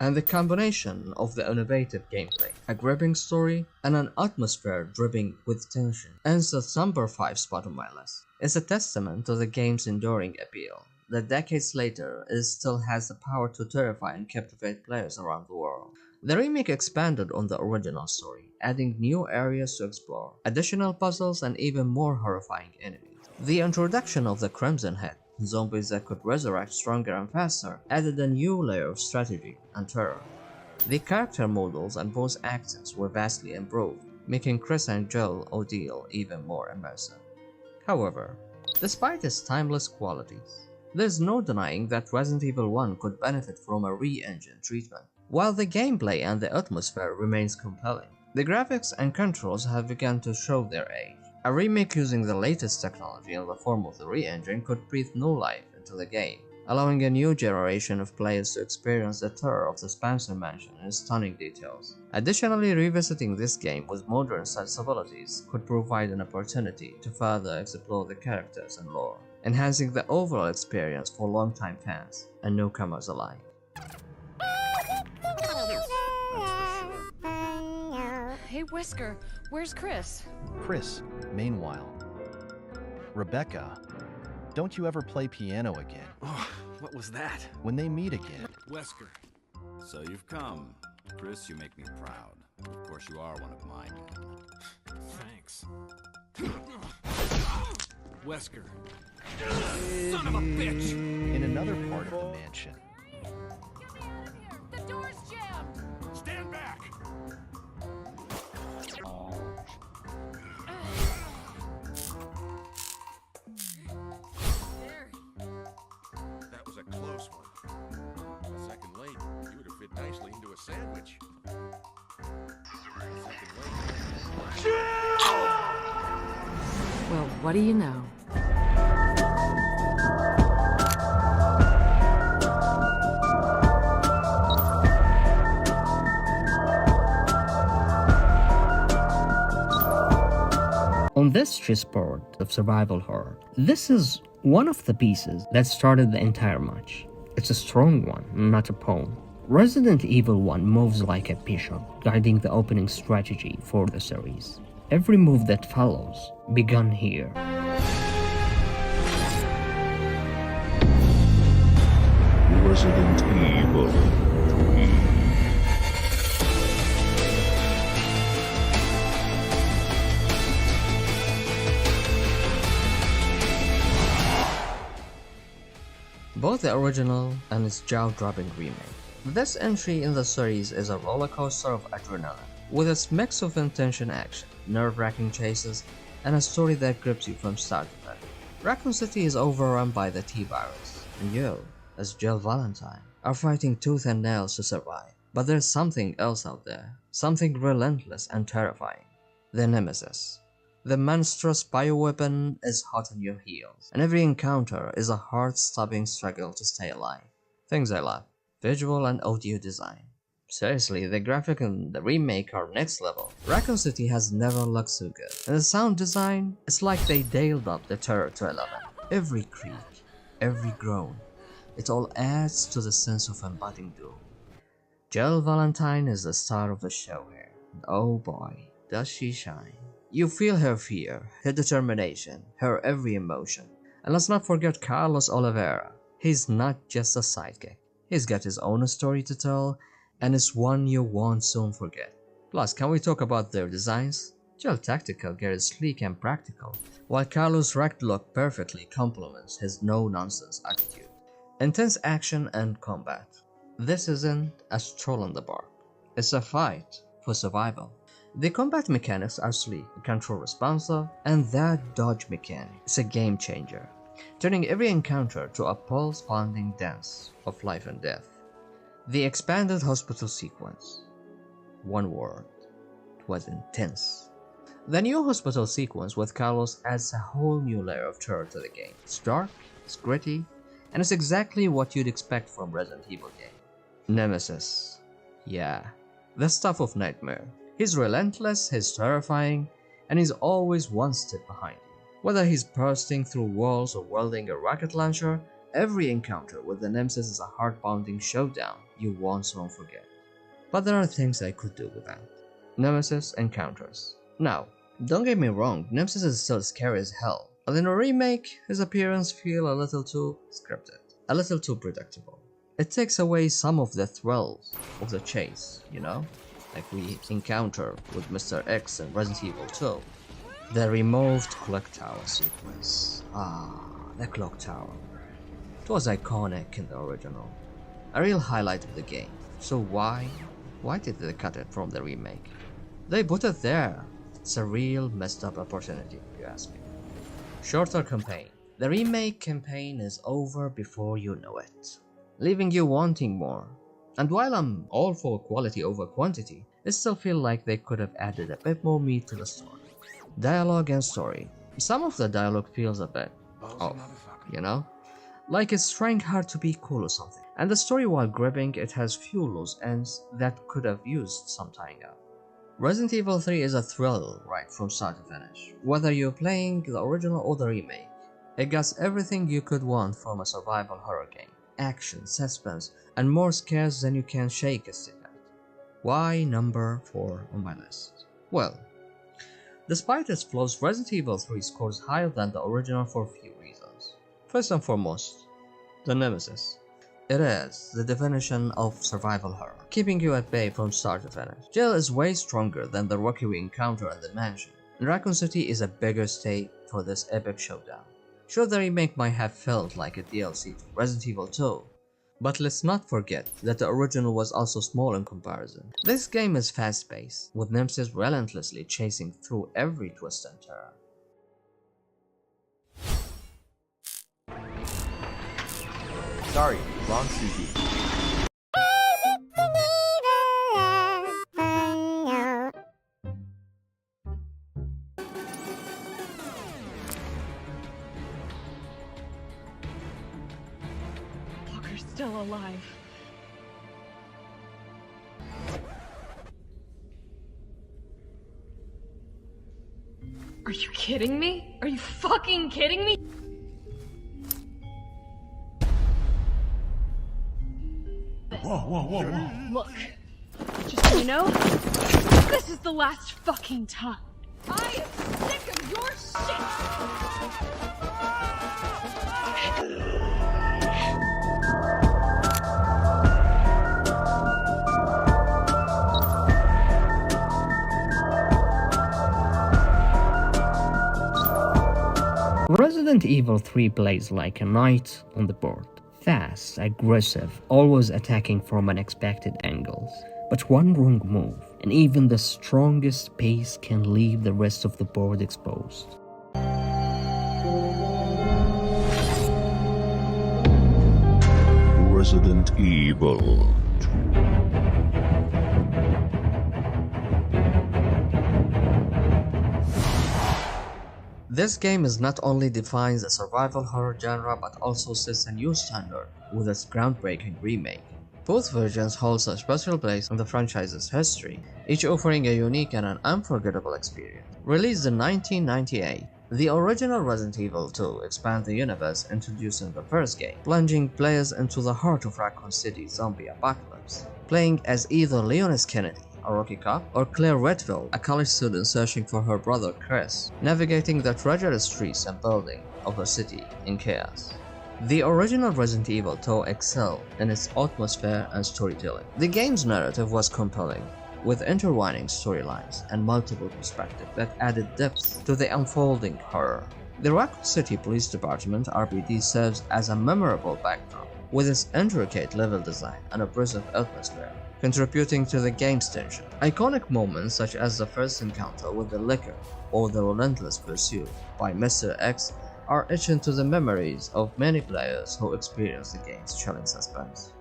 [SPEAKER 2] and the combination of the innovative gameplay, a gripping story, and an atmosphere dripping with tension ends the number 5 spot on my list. It's a testament to the game's enduring appeal that decades later it still has the power to terrify and captivate players around the world. The remake expanded on the original story, adding new areas to explore, additional puzzles, and even more horrifying enemies. The introduction of the Crimson Head, zombies that could resurrect stronger and faster, added a new layer of strategy and terror. The character models and voice actors were vastly improved, making Chris and Jill ordeal even more immersive. However, despite its timeless qualities, there's no denying that Resident Evil 1 could benefit from a re-engine treatment. While the gameplay and the atmosphere remains compelling, the graphics and controls have begun to show their age. A remake using the latest technology in the form of the re-engine could breathe new life into the game, allowing a new generation of players to experience the terror of the Spencer Mansion in stunning details. Additionally, revisiting this game with modern sensibilities could provide an opportunity to further explore the characters and lore, enhancing the overall experience for longtime fans and newcomers alike.
[SPEAKER 8] Hey, Wesker, where's Chris?
[SPEAKER 11] Chris, meanwhile. Rebecca, don't you ever play piano again?
[SPEAKER 5] Oh, what was that?
[SPEAKER 11] When they meet again.
[SPEAKER 12] Wesker, so you've come. Chris, you make me proud. Of course you are one of mine.
[SPEAKER 5] Thanks. Wesker. Son of a bitch!
[SPEAKER 11] In another part of the mansion.
[SPEAKER 9] The door's jammed!
[SPEAKER 5] Stand back!
[SPEAKER 3] That was a close one. A second late, you would have fit nicely into a sandwich. A second late.
[SPEAKER 8] Well, what do you know?
[SPEAKER 1] On this chessboard of survival horror, this is one of the pieces that started the entire match. It's a strong one, not a pawn. Resident Evil 1 moves like a bishop, guiding the opening strategy for the series. Every move that follows began here.
[SPEAKER 4] Resident Evil 3.
[SPEAKER 2] Both the original and its jaw-dropping remake. This entry in the series is a roller coaster of adrenaline, with its mix of intention action, nerve-wracking chases, and a story that grips you from start to finish. Raccoon City is overrun by the T-Virus, and you, as Jill Valentine, are fighting tooth and nail to survive. But there's something else out there, something relentless and terrifying. The Nemesis. The monstrous bioweapon is hot on your heels, and every encounter is a heart-stopping struggle to stay alive. Things I love: visual and audio design. Seriously, the graphic in the remake are next level. Raccoon City has never looked so good. And the sound design, it's like they dialed up the terror to 11. Every creak, every groan, it all adds to the sense of embodying doom. Jill Valentine is the star of the show here, and oh boy, does she shine. You feel her fear, her determination, her every emotion. And let's not forget Carlos Oliveira. He's not just a sidekick. He's got his own story to tell, and it's one you won't soon forget. Plus, can we talk about their designs? Jill Tactical gets sleek and practical, while Carlos' wrecked look perfectly complements his no-nonsense attitude. Intense action and combat. This isn't a stroll in the park. It's a fight for survival. The combat mechanics are sleek, control responsive, and that dodge mechanic is a game changer, turning every encounter to a pulse-pounding dance of life and death. The expanded hospital sequence. One word. It was intense. The new hospital sequence with Carlos adds a whole new layer of terror to the game. It's dark, it's gritty, and it's exactly what you'd expect from Resident Evil game. Nemesis. Yeah, the stuff of nightmare. He's relentless, he's terrifying, and he's always one step behind you. Whether he's bursting through walls or wielding a rocket launcher, every encounter with the Nemesis is a heart-pounding showdown you won't soon forget. But there are things I could do without. Nemesis encounters. Now, don't get me wrong, Nemesis is still scary as hell, but in a remake, his appearance feels a little too scripted, a little too predictable. It takes away some of the thrills of the chase, you know? Like we encounter with Mr. X in Resident Evil 2. The removed clock tower sequence. The clock tower. It was iconic in the original, a real highlight of the game. So why did they cut it from the remake? They put it there. It's a real messed up opportunity, if you ask me. Shorter campaign. The remake campaign is over before you know it, leaving you wanting more. And while I'm all for quality over quantity, I still feel like they could have added a bit more meat to the story. Dialogue and story. Some of the dialogue feels a bit off, you know? Like it's trying hard to be cool or something. And the story, while gripping, it has few loose ends that could have used some tying up. Resident Evil 3 is a thrill right from start to finish. Whether you're playing the original or the remake, it got everything you could want from a survival horror game. Action, suspense, and more scares than you can shake a stick at. Why number 4 on my list? Well, despite its flaws, Resident Evil 3 scores higher than the original for a few reasons. First and foremost, the Nemesis. It is the definition of survival horror, keeping you at bay from start to finish. Jill is way stronger than the Rocky we encounter in the mansion, and Raccoon City is a bigger stake for this epic showdown. Sure, the remake might have felt like a DLC to Resident Evil 2, but let's not forget that the original was also small in comparison. This game is fast-paced, with Nemesis relentlessly chasing through every twist and turn.
[SPEAKER 6] Sorry, wrong CD.
[SPEAKER 10] Walker's still alive. Are you kidding me? Are you fucking kidding me?
[SPEAKER 4] Whoa.
[SPEAKER 9] Look, just so you know, this is the last fucking time. I am sick of your
[SPEAKER 1] Resident Evil 3 plays like a knight on the board. Fast, aggressive, always attacking from unexpected angles. But one wrong move, and even the strongest piece can leave the rest of the board exposed.
[SPEAKER 4] Resident Evil 2.
[SPEAKER 2] This game is not only defines the survival horror genre but also sets a new standard with its groundbreaking remake. Both versions hold a special place in the franchise's history, each offering a unique and an unforgettable experience. Released in 1998, the original Resident Evil 2 expanded the universe introducing the first game, plunging players into the heart of Raccoon City's zombie apocalypse, playing as either Leon S. Kennedy, a rookie cop, or Claire Redfield, a college student searching for her brother Chris, navigating the treacherous streets and buildings of a city in chaos. The original Resident Evil 2 excelled in its atmosphere and storytelling. The game's narrative was compelling, with intertwining storylines and multiple perspectives that added depth to the unfolding horror. The Raccoon City Police Department (RPD) serves as a memorable backdrop, with its intricate level design and oppressive atmosphere, contributing to the game's tension. Iconic moments such as the first encounter with the Licker or the relentless pursuit by Mr. X are etched into the memories of many players who experienced the game's chilling suspense.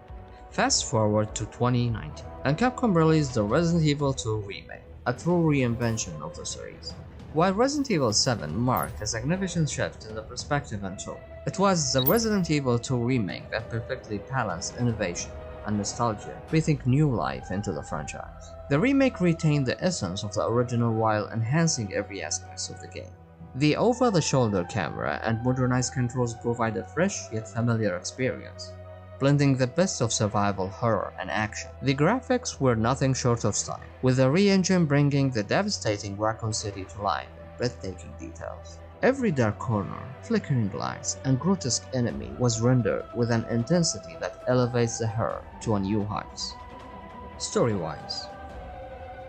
[SPEAKER 2] Fast forward to 2019, and Capcom released the Resident Evil 2 remake, a true reinvention of the series. While Resident Evil 7 marked a significant shift in the perspective and tone, it was the Resident Evil 2 remake that perfectly balanced innovation and nostalgia, breathing new life into the franchise. The remake retained the essence of the original while enhancing every aspect of the game. The over-the-shoulder camera and modernized controls provide a fresh yet familiar experience, blending the best of survival horror and action. The graphics were nothing short of stunning, with the re-engine bringing the devastating Raccoon City to life in breathtaking details. Every dark corner, flickering lights, and grotesque enemy was rendered with an intensity that elevates the horror to a new heights. Story-wise,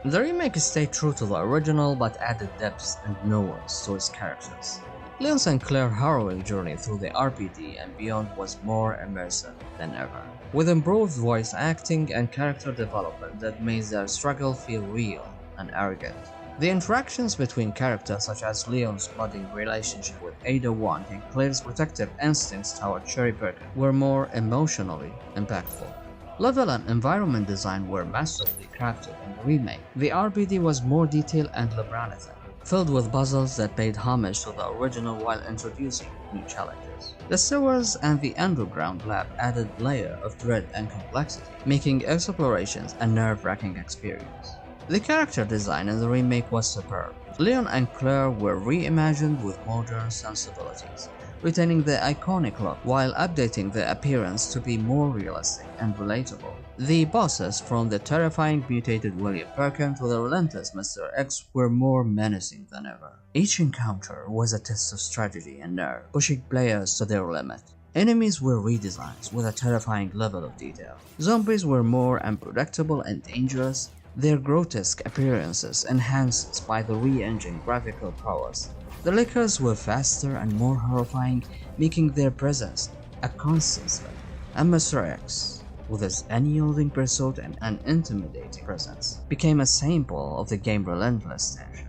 [SPEAKER 2] the remake stayed true to the original but added depth and nuance to its characters. Leon's and Claire's harrowing journey through the RPD and beyond was more immersive than ever, with improved voice acting and character development that made their struggle feel real and arrogant. The interactions between characters such as Leon's budding relationship with Ada Wong and Claire's protective instincts toward Cherry Birkin were more emotionally impactful. Level and environment design were masterfully crafted in the remake. The RPD was more detailed and labyrinthine, filled with puzzles that paid homage to the original while introducing new challenges. The sewers and the underground lab added a layer of dread and complexity, making explorations a nerve-wracking experience. The character design in the remake was superb. Leon and Claire were reimagined with modern sensibilities, retaining the iconic look while updating the appearance to be more realistic and relatable. The bosses, from the terrifying mutated William Birkin to the relentless Mr. X, were more menacing than ever. Each encounter was a test of strategy and nerve, pushing players to their limit. Enemies were redesigned with a terrifying level of detail. Zombies were more unpredictable and dangerous, their grotesque appearances enhanced by the re-engined graphical prowess. The Lickers were faster and more horrifying, making their presence a constant threat. And Mr. X, with his unyielding pursuit and an intimidating presence, became a symbol of the game's relentless tension.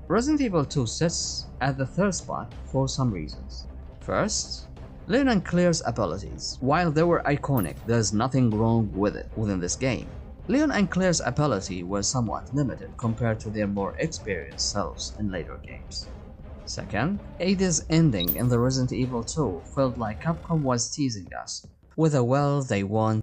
[SPEAKER 2] Resident Evil 2 sits at the third spot for some reasons. First, Leon and Claire's abilities. While they were iconic, there's nothing wrong with it within this game. Leon and Claire's ability were somewhat limited compared to their more experienced selves in later games. Second, Ada's ending in the Resident Evil 2 felt like Capcom was teasing us with a they won,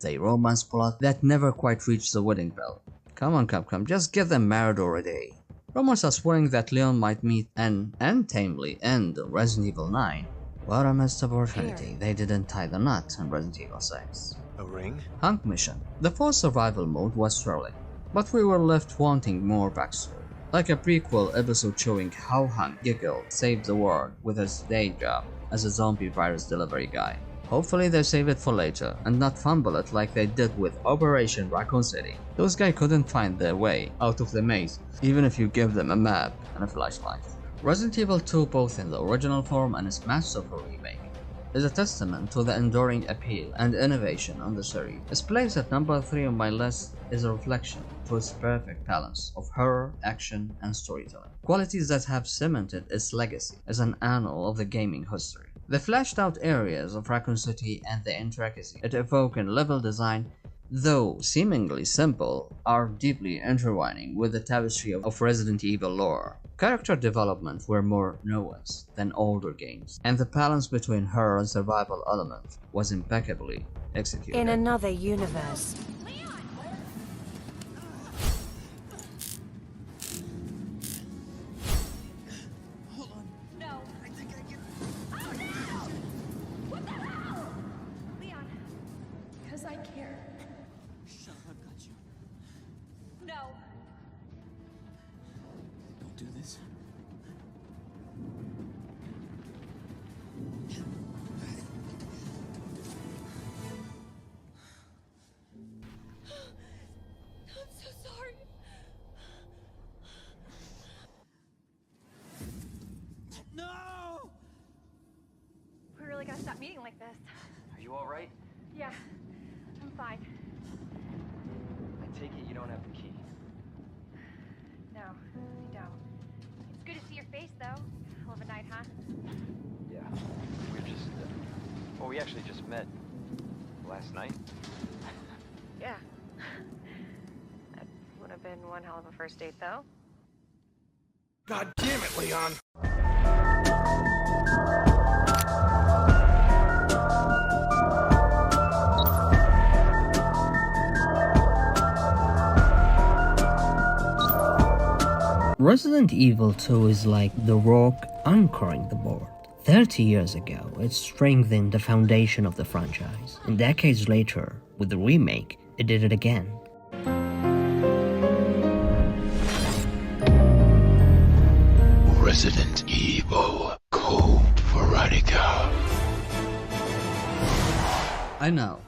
[SPEAKER 2] they romance plot that never quite reached the wedding bell. Come on Capcom, just get them married already. Rumors are swirling that Leon might meet an untamely end in Resident Evil 9. What a missed opportunity, they didn't tie the knot in Resident Evil 6.
[SPEAKER 5] A ring?
[SPEAKER 2] Hank Mission. The first survival mode was thrilling, but we were left wanting more backstory. Like a prequel episode showing how Hank Giggle saved the world with his day job as a zombie virus delivery guy. Hopefully they save it for later and not fumble it like they did with Operation Raccoon City. Those guys couldn't find their way out of the maze, even if you give them a map and a flashlight. Resident Evil 2, both in the original form and its masterful remake, is a testament to the enduring appeal and innovation on the series. Its place at number 3 on my list is a reflection to its perfect balance of horror, action, and storytelling. Qualities that have cemented its legacy as an annal of the gaming history. The fleshed out areas of Raccoon City and the intricacy it evokes in level design, though seemingly simple, are deeply intertwining with the tapestry of Resident Evil lore. Character development were more nuanced than older games, and the balance between horror and survival elements was impeccably executed.
[SPEAKER 13] In another universe.
[SPEAKER 9] Stop meeting like this.
[SPEAKER 14] Are you alright?
[SPEAKER 9] Yeah, I'm fine.
[SPEAKER 14] I take it you don't have the key.
[SPEAKER 9] No, I don't. It's good to see your face, though. Hell of a night, huh?
[SPEAKER 14] Yeah, we're just, well, we actually just met last night.
[SPEAKER 13] Yeah. That would have been one hell of a first date, though.
[SPEAKER 5] God damn it, Leon!
[SPEAKER 1] Resident Evil 2 is like the rock anchoring the board. 30 years ago, it strengthened the foundation of the franchise, and decades later, with the remake, it did it again.
[SPEAKER 4] Resident Evil, Code Veronica.
[SPEAKER 2] I know,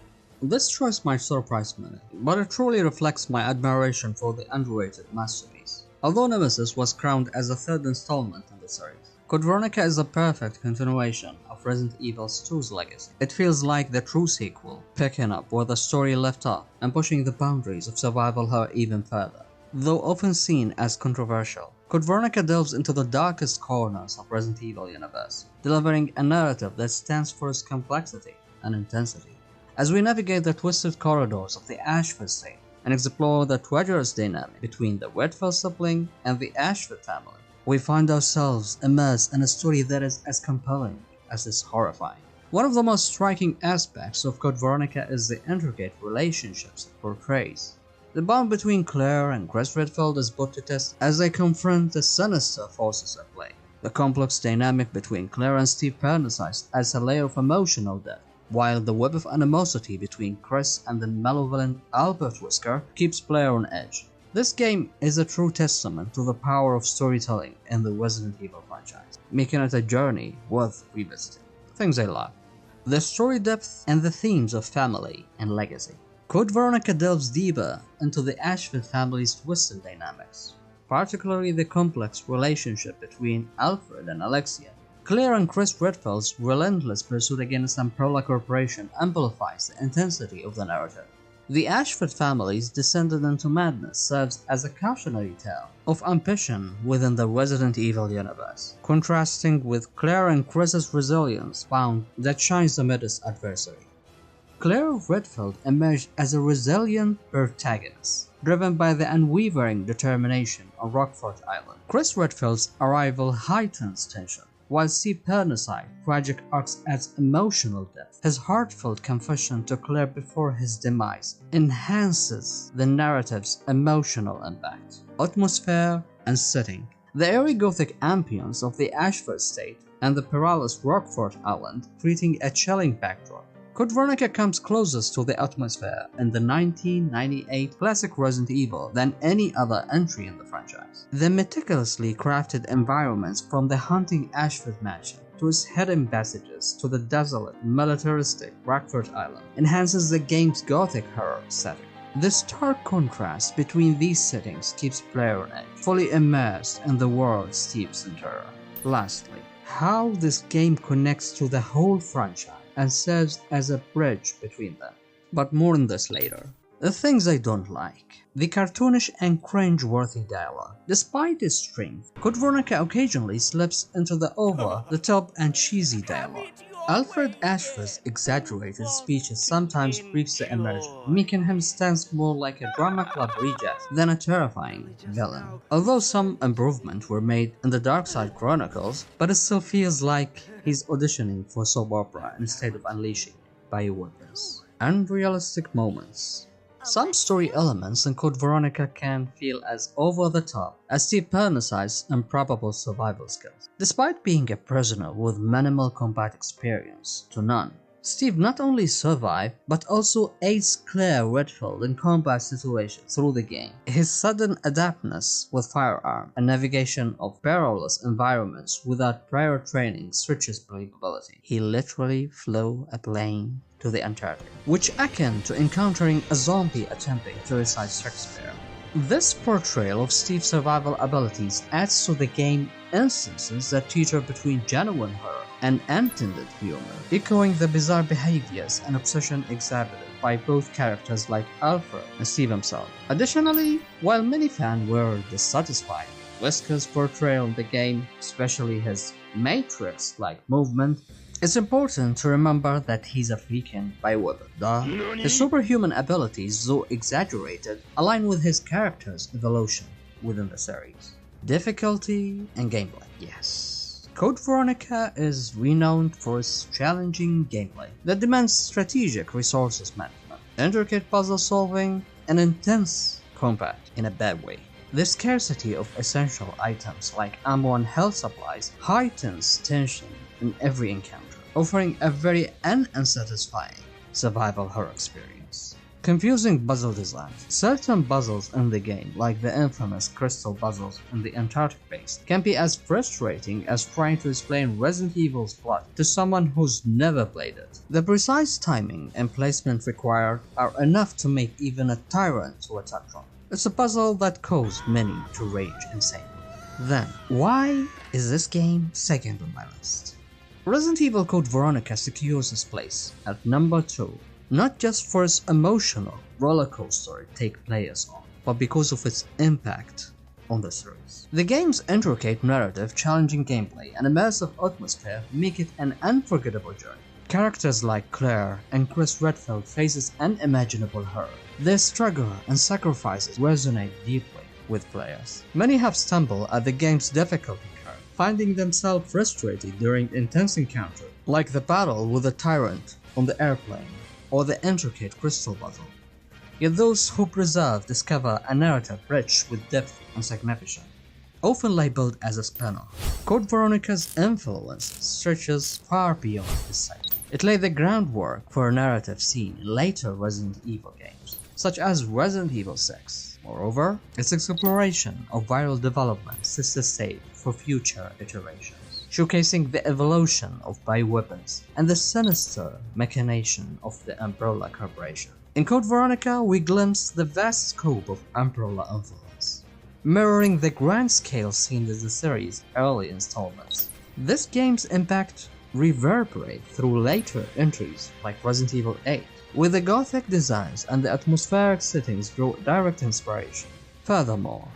[SPEAKER 2] this choice might surprise many, but it truly reflects my admiration for the underrated masterpiece. Although Nemesis was crowned as a third installment in the series, Code Veronica is a perfect continuation of Resident Evil 2's legacy. It feels like the true sequel, picking up where the story left off and pushing the boundaries of survival horror even further. Though often seen as controversial, Code Veronica delves into the darkest corners of Resident Evil universe, delivering a narrative that stands for its complexity and intensity. As we navigate the twisted corridors of the Ashford state and explore the treacherous dynamic between the Redfield sibling and the Ashford family, we find ourselves immersed in a story that is as compelling as it's horrifying. One of the most striking aspects of Code Veronica is the intricate relationships it portrays. The bond between Claire and Chris Redfield is put to test as they confront the sinister forces at play. The complex dynamic between Claire and Steve Pernicite adds a layer of emotional depth, while the web of animosity between Chris and the malevolent Albert Wesker keeps player on edge. This game is a true testament to the power of storytelling in the Resident Evil franchise, making it a journey worth revisiting. Things I love: the story depth and the themes of family and legacy. Code Veronica delves deeper into the Ashford family's twisted dynamics, particularly the complex relationship between Alfred and Alexia. Claire and Chris Redfield's relentless pursuit against Umbrella Corporation amplifies the intensity of the narrative. The Ashford family's descended into madness serves as a cautionary tale of ambition within the Resident Evil universe, contrasting with Claire and Chris's resilience found that shines amid its adversity. Claire Redfield emerged as a resilient protagonist, driven by the unwavering determination on Rockford Island. Chris Redfield's arrival heightens tension, while Steve Pernicite's tragic arcs adds emotional depth. His heartfelt confession to Claire before his demise enhances the narrative's emotional impact, atmosphere, and setting. The eerie gothic ambience of the Ashford estate and the perilous Rockford Island creating a chilling backdrop. Code Veronica comes closest to the atmosphere in the 1998 classic Resident Evil than any other entry in the franchise. The meticulously crafted environments, from the haunting Ashford mansion to its hidden passages to the desolate, militaristic Rockford Island, enhances the game's gothic horror setting. The stark contrast between these settings keeps player on edge, fully immersed in the world steeps in terror. Lastly, how this game connects to the whole franchise and serves as a bridge between them. But more on this later. The things I don't like. The cartoonish and cringe-worthy dialogue. Despite its strength, Code Veronica occasionally slips into the over-the-top and cheesy dialogue. Alfred Ashford's exaggerated speeches sometimes breaks the immersion, making him stand more like a drama club reject than a terrifying villain. Although some improvements were made in the Dark Side Chronicles, but it still feels like he's auditioning for soap opera instead of unleashing bioweapons. Unrealistic moments. Some story elements in Code Veronica can feel as over-the-top as Steve Pernicie's improbable survival skills. Despite being a prisoner with minimal combat experience to none, Steve not only survived but also aids Claire Redfield in combat situations through the game. His sudden adeptness with firearm and navigation of perilous environments without prior training stretches believability. He literally flew a plane to the Antarctic, which akin to encountering a zombie attempting to recite Shakespeare. This portrayal of Steve's survival abilities adds to the game instances that teeter between genuine horror and intended humor, echoing the bizarre behaviors and obsession exhibited by both characters like Alfred and Steve himself. Additionally, while many fans were dissatisfied with Wesker's portrayal in the game, especially his Matrix-like movement, it's important to remember that he's a freaking bioweapon. His superhuman abilities, though exaggerated, align with his character's evolution within the series. Difficulty and gameplay. Yes. Code Veronica is renowned for its challenging gameplay that demands strategic resources management, intricate puzzle solving, and intense combat in a bad way. The scarcity of essential items like ammo and health supplies heightens tension in every encounter, offering a very unsatisfying survival horror experience. Confusing puzzle designs. Certain puzzles in the game, like the infamous crystal puzzles in the Antarctic base, can be as frustrating as trying to explain Resident Evil's plot to someone who's never played it. The precise timing and placement required are enough to make even a tyrant to a tantrum. It's a puzzle that caused many to rage insane. Then, why is this game second on my list? Resident Evil Code Veronica secures its place at number 2, not just for its emotional rollercoaster it takes players on, but because of its impact on the series. The game's intricate narrative, challenging gameplay, and immersive atmosphere make it an unforgettable journey. Characters like Claire and Chris Redfield faces unimaginable horror. Their struggle and sacrifices resonate deeply with players. Many have stumbled at the game's difficulty curve, finding themselves frustrated during intense encounters, like the battle with the tyrant on the airplane or the intricate crystal puzzle. Yet those who persevere discover a narrative rich with depth and significance, often labeled as a spin-off. Code Veronica's influence stretches far beyond this setting. It laid the groundwork for a narrative seen in later Resident Evil games, such as Resident Evil 6. Moreover, its exploration of viral development sets the stage for future iterations, showcasing the evolution of bioweapons and the sinister machination of the Umbrella Corporation. In Code Veronica, we glimpse the vast scope of Umbrella influence, mirroring the grand scale seen in the series' early installments. This game's impact reverberates through later entries like Resident Evil 8, with the gothic designs and the atmospheric settings draw direct inspiration. Furthermore,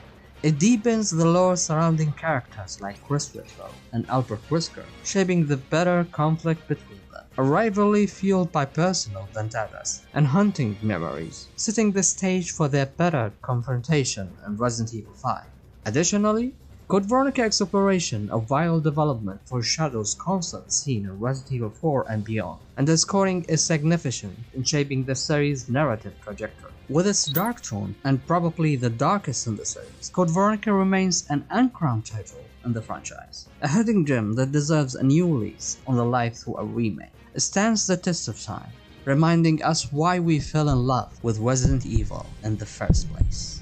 [SPEAKER 2] it deepens the lore surrounding characters like Chris Redfield and Albert Wesker, shaping the bitter conflict between them, a rivalry fueled by personal vendettas and hunting memories, setting the stage for their bitter confrontation in Resident Evil 5. Additionally, Code Veronica exploration of viral development foreshadows concepts seen in Resident Evil 4 and beyond, underscoring its significance in shaping the series' narrative trajectory. With its dark tone, and probably the darkest in the series, Code Veronica remains an uncrowned title in the franchise, a hidden gem that deserves a new lease on the life through a remake. It stands the test of time, reminding us why we fell in love with Resident Evil in the first place.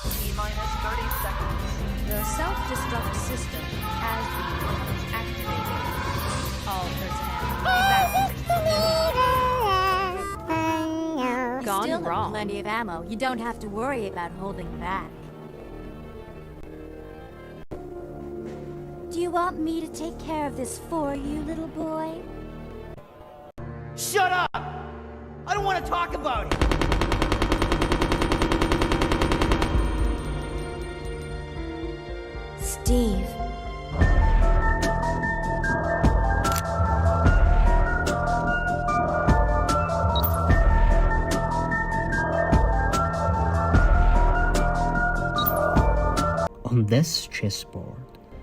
[SPEAKER 15] T-minus 30 seconds. The self-destruct system has been activated. All personnel evacuate.
[SPEAKER 8] Gone
[SPEAKER 15] Still
[SPEAKER 8] wrong.
[SPEAKER 15] have plenty of ammo. You don't have to worry about holding back. Do you want me to take care of this for you, little boy?
[SPEAKER 16] Shut up! I don't want to talk about it!
[SPEAKER 15] Steve.
[SPEAKER 1] On this chessboard,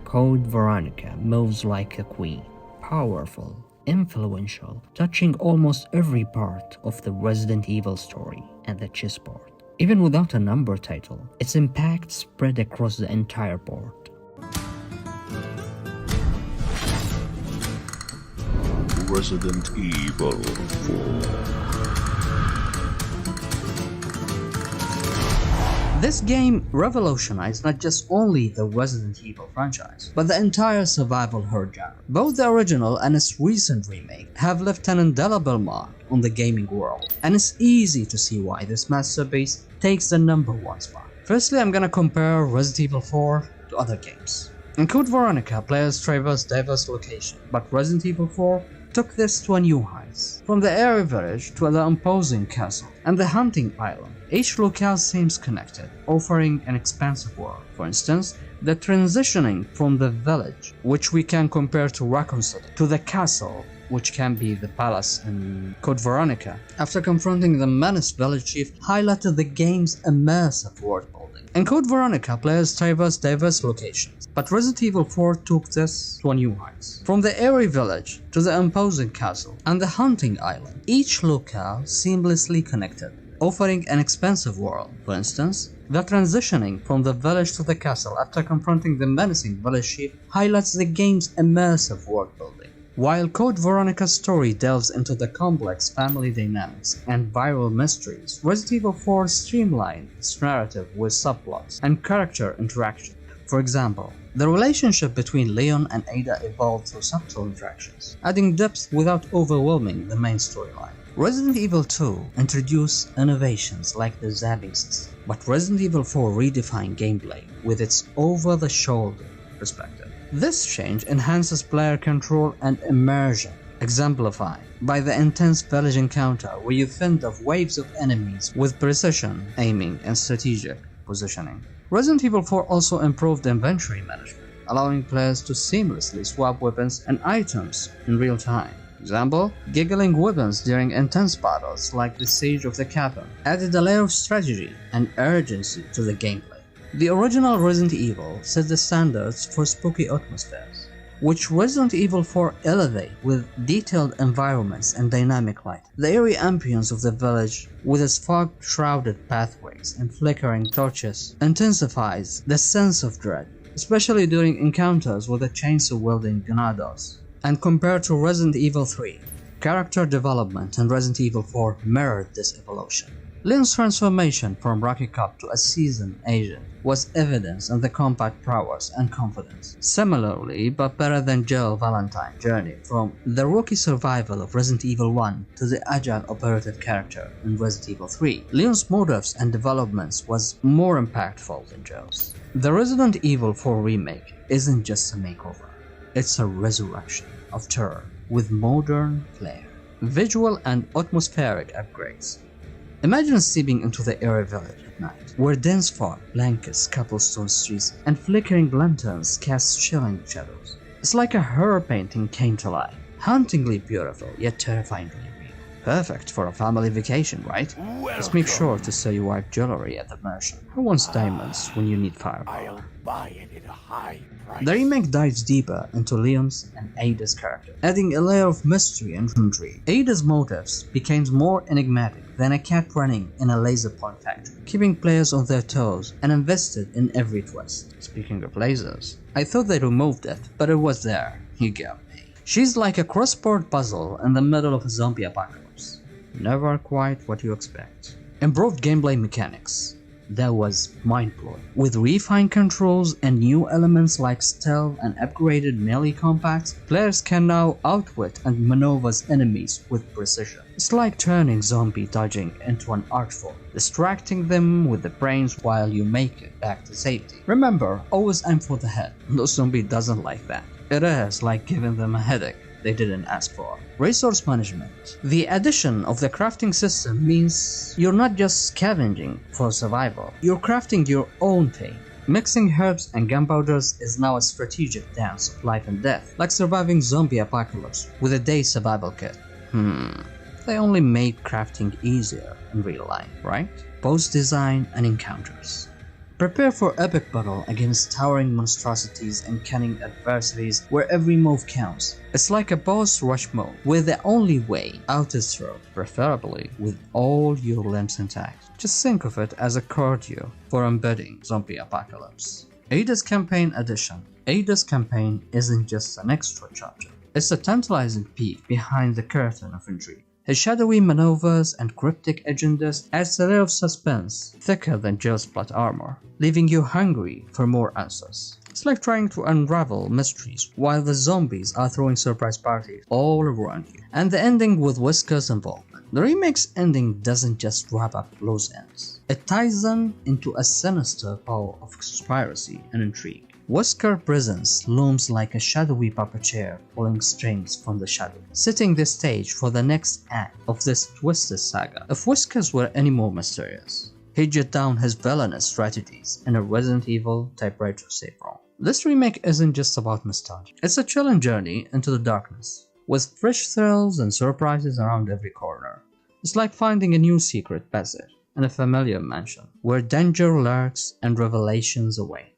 [SPEAKER 1] Code Veronica moves like a queen, powerful, influential, touching almost every part of the Resident Evil story and the chessboard. Even without a number title, its impact spread across the entire board.
[SPEAKER 4] Resident Evil 4.
[SPEAKER 2] This game revolutionized not just only the Resident Evil franchise, but the entire survival horror genre. Both the original and its recent remake have left an indelible mark on the gaming world, and it's easy to see why this masterpiece takes the #1 spot. Firstly, I'm gonna compare Resident Evil 4 to other games. In Code Veronica, players traverse diverse locations, but Resident Evil 4 took this to a new heights. From the airy village to the imposing castle and the hunting island, each locale seems connected, offering an expansive world. For instance, the transitioning from the village, which we can compare to Raccoon City, to the castle, which can be the palace in Code Veronica, after confronting the menaced village chief, highlighted the game's immersive world building. In Code Veronica, players traverse diverse locations, but Resident Evil 4 took this to a new heights. From the airy village to the imposing castle and the hunting island, each locale seamlessly connected, offering an expansive world. For instance, the transitioning from the village to the castle after confronting the menacing village chief highlights the game's immersive world building. While Code Veronica's story delves into the complex family dynamics and viral mysteries, Resident Evil 4 streamlined its narrative with subplots and character interaction. For example, the relationship between Leon and Ada evolved through subtle interactions, adding depth without overwhelming the main storyline. Resident Evil 2 introduced innovations like the zapping system, but Resident Evil 4 redefined gameplay with its over-the-shoulder perspective. This change enhances player control and immersion, exemplified by the intense village encounter where you fend off waves of enemies with precision, aiming, and strategic positioning. Resident Evil 4 also improved inventory management, allowing players to seamlessly swap weapons and items in real time. Example, giggling weapons during intense battles like the Siege of the Capcom added a layer of strategy and urgency to the gameplay. The original Resident Evil set the standards for spooky atmospheres, which Resident Evil 4 elevate with detailed environments and dynamic light. The eerie ambience of the village, with its fog-shrouded pathways and flickering torches, intensifies the sense of dread, especially during encounters with the chainsaw-wielding Ganados. And compared to Resident Evil 3, character development in Resident Evil 4 mirrored this evolution. Leon's transformation from Rocky Cop to a seasoned agent was evidence in the combat prowess and confidence. Similarly, but better than Jill Valentine's journey from the rookie survival of Resident Evil 1 to the agile operative character in Resident Evil 3, Leon's motives and developments was more impactful than Jill's. The Resident Evil 4 remake isn't just a makeover, it's a resurrection of terror with modern flair, visual and atmospheric upgrades. Imagine stepping into the airy village at night, where dense fog blankets cobblestone streets and flickering lanterns cast chilling shadows. It's like a horror painting came to life, hauntingly beautiful yet terrifyingly real. Perfect for a family vacation, right? Just make sure to sell your wife jewelry at the merchant. Who wants diamonds when you need firepower?
[SPEAKER 4] I'll buy it at a high price.
[SPEAKER 2] The remake dives deeper into Leon's and Ada's character, adding a layer of mystery and intrigue. Ada's motives became more enigmatic than a cat running in a laser point factory, keeping players on their toes and invested in every twist. Speaking of lasers, I thought they removed it, but it was there. You got me. She's like a crossboard puzzle in the middle of a zombie apocalypse. Never quite what you expect. Improved gameplay mechanics. That was mind-blowing. With refined controls and new elements like stealth and upgraded melee combats, players can now outwit and maneuver enemies with precision. It's like turning zombie dodging into an art form, distracting them with the brains while you make it back to safety. Remember, always aim for the head. No zombie doesn't like that. It is like giving them a headache they didn't ask for. Resource management. The addition of the crafting system means you're not just scavenging for survival, you're crafting your own thing. Mixing herbs and gunpowders is now a strategic dance of life and death, like surviving zombie apocalypse with a day survival kit. They only made crafting easier in real life, right? Boss design and encounters. Prepare for epic battle against towering monstrosities and cunning adversaries where every move counts. It's like a boss rush mode, where the only way out is through, preferably with all your limbs intact. Just think of it as a cardio for embedding zombie apocalypse. Ada's Campaign Edition. Ada's Campaign isn't just an extra chapter. It's a tantalizing peek behind the curtain of intrigue. His shadowy maneuvers and cryptic agendas adds a layer of suspense thicker than just plot armor, leaving you hungry for more answers. It's like trying to unravel mysteries while the zombies are throwing surprise parties all around you. And the ending with Wesker's involvement. The remake's ending doesn't just wrap up loose ends. It ties them into a sinister bow of conspiracy and intrigue. Wesker's presence looms like a shadowy puppeteer pulling strings from the shadow, setting the stage for the next act of this twisted saga. If Whiskers were any more mysterious, he'd jot down his villainous strategies in a Resident Evil type retrospective. This remake isn't just about nostalgia, it's a chilling journey into the darkness, with fresh thrills and surprises around every corner. It's like finding a new secret passage in a familiar mansion, where danger lurks and revelations await.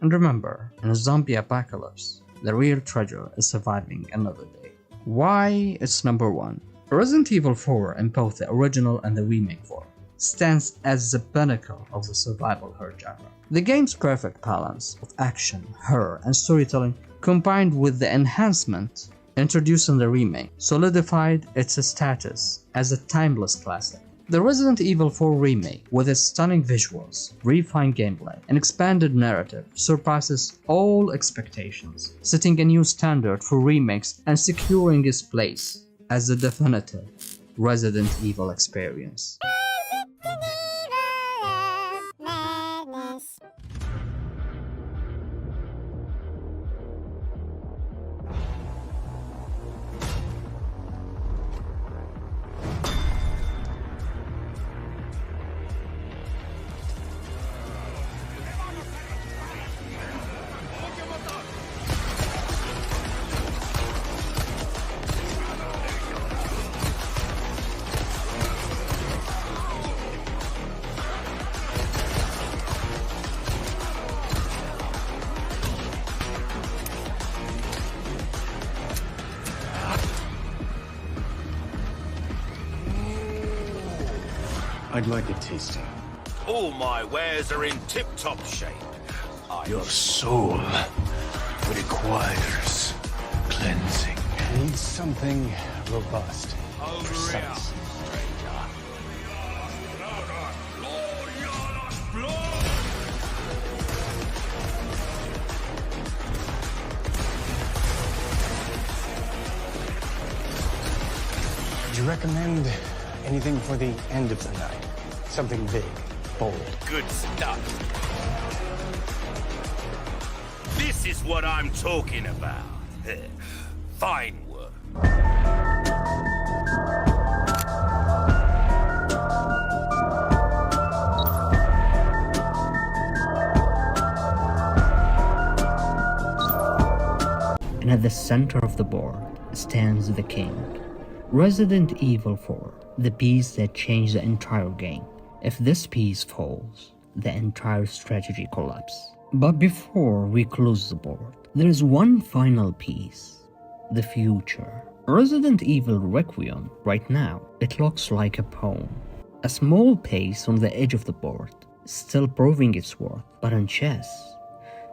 [SPEAKER 2] And remember, in a zombie apocalypse, the real treasure is surviving another day. Why it's number 1? Resident Evil 4 in both the original and the remake form stands as the pinnacle of the survival horror genre. The game's perfect balance of action, horror, and storytelling, combined with the enhancement introduced in the remake, solidified its status as a timeless classic. The Resident Evil 4 remake, with its stunning visuals, refined gameplay, and expanded narrative, surpasses all expectations, setting a new standard for remakes and securing its place as the definitive Resident Evil experience.
[SPEAKER 17] I'd like a tasting.
[SPEAKER 4] All my wares are in tip-top shape.
[SPEAKER 17] Your soul requires cleansing. Needs something robust, precise. Would you recommend anything for the end of the night? Something big, bold.
[SPEAKER 4] Good stuff. This is what I'm talking about. Fine work.
[SPEAKER 1] And at the center of the board stands the king. Resident Evil 4, the piece that changed the entire game. If this piece falls, the entire strategy collapses. But before we close the board, there is one final piece: the future. Resident Evil Requiem, right now, it looks like a pawn. A small piece on the edge of the board, still proving its worth. But in chess,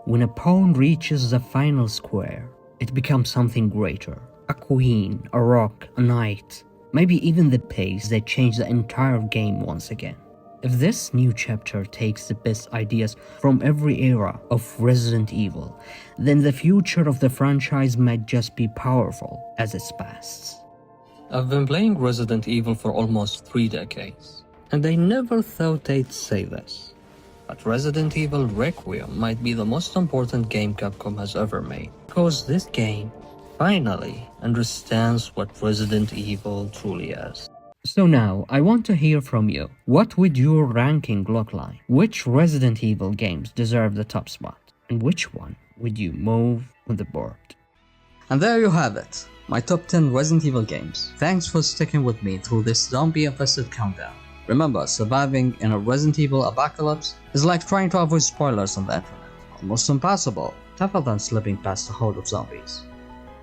[SPEAKER 1] when a pawn reaches the final square, it becomes something greater. A queen, a rock, a knight, maybe even the pace that changed the entire game once again. If this new chapter takes the best ideas from every era of Resident Evil, then the future of the franchise might just be powerful as its past. I've been playing Resident Evil for almost 3 decades, and I never thought I'd say this, but Resident Evil Requiem might be the most important game Capcom has ever made, because this game finally understands what Resident Evil truly is. So now, I want to hear from you. What would your ranking look like? Which Resident Evil games deserve the top spot? And which one would you move on the board?
[SPEAKER 2] And there you have it, my top 10 Resident Evil games. Thanks for sticking with me through this zombie-infested countdown. Remember, surviving in a Resident Evil apocalypse is like trying to avoid spoilers on the internet. Almost impossible, tougher than slipping past a horde of zombies.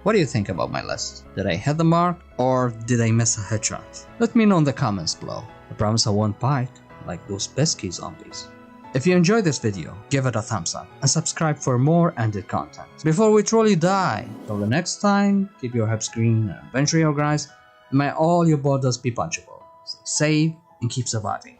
[SPEAKER 2] What do you think about my list? Did I hit the mark, or did I miss a headshot? Let me know in the comments below. I promise I won't bite like those pesky zombies. If you enjoyed this video, give it a thumbs up and subscribe for more ended content. Before we truly die, till the next time, keep your hips green and inventory organized, and may all your borders be punchable. Stay safe and keep surviving.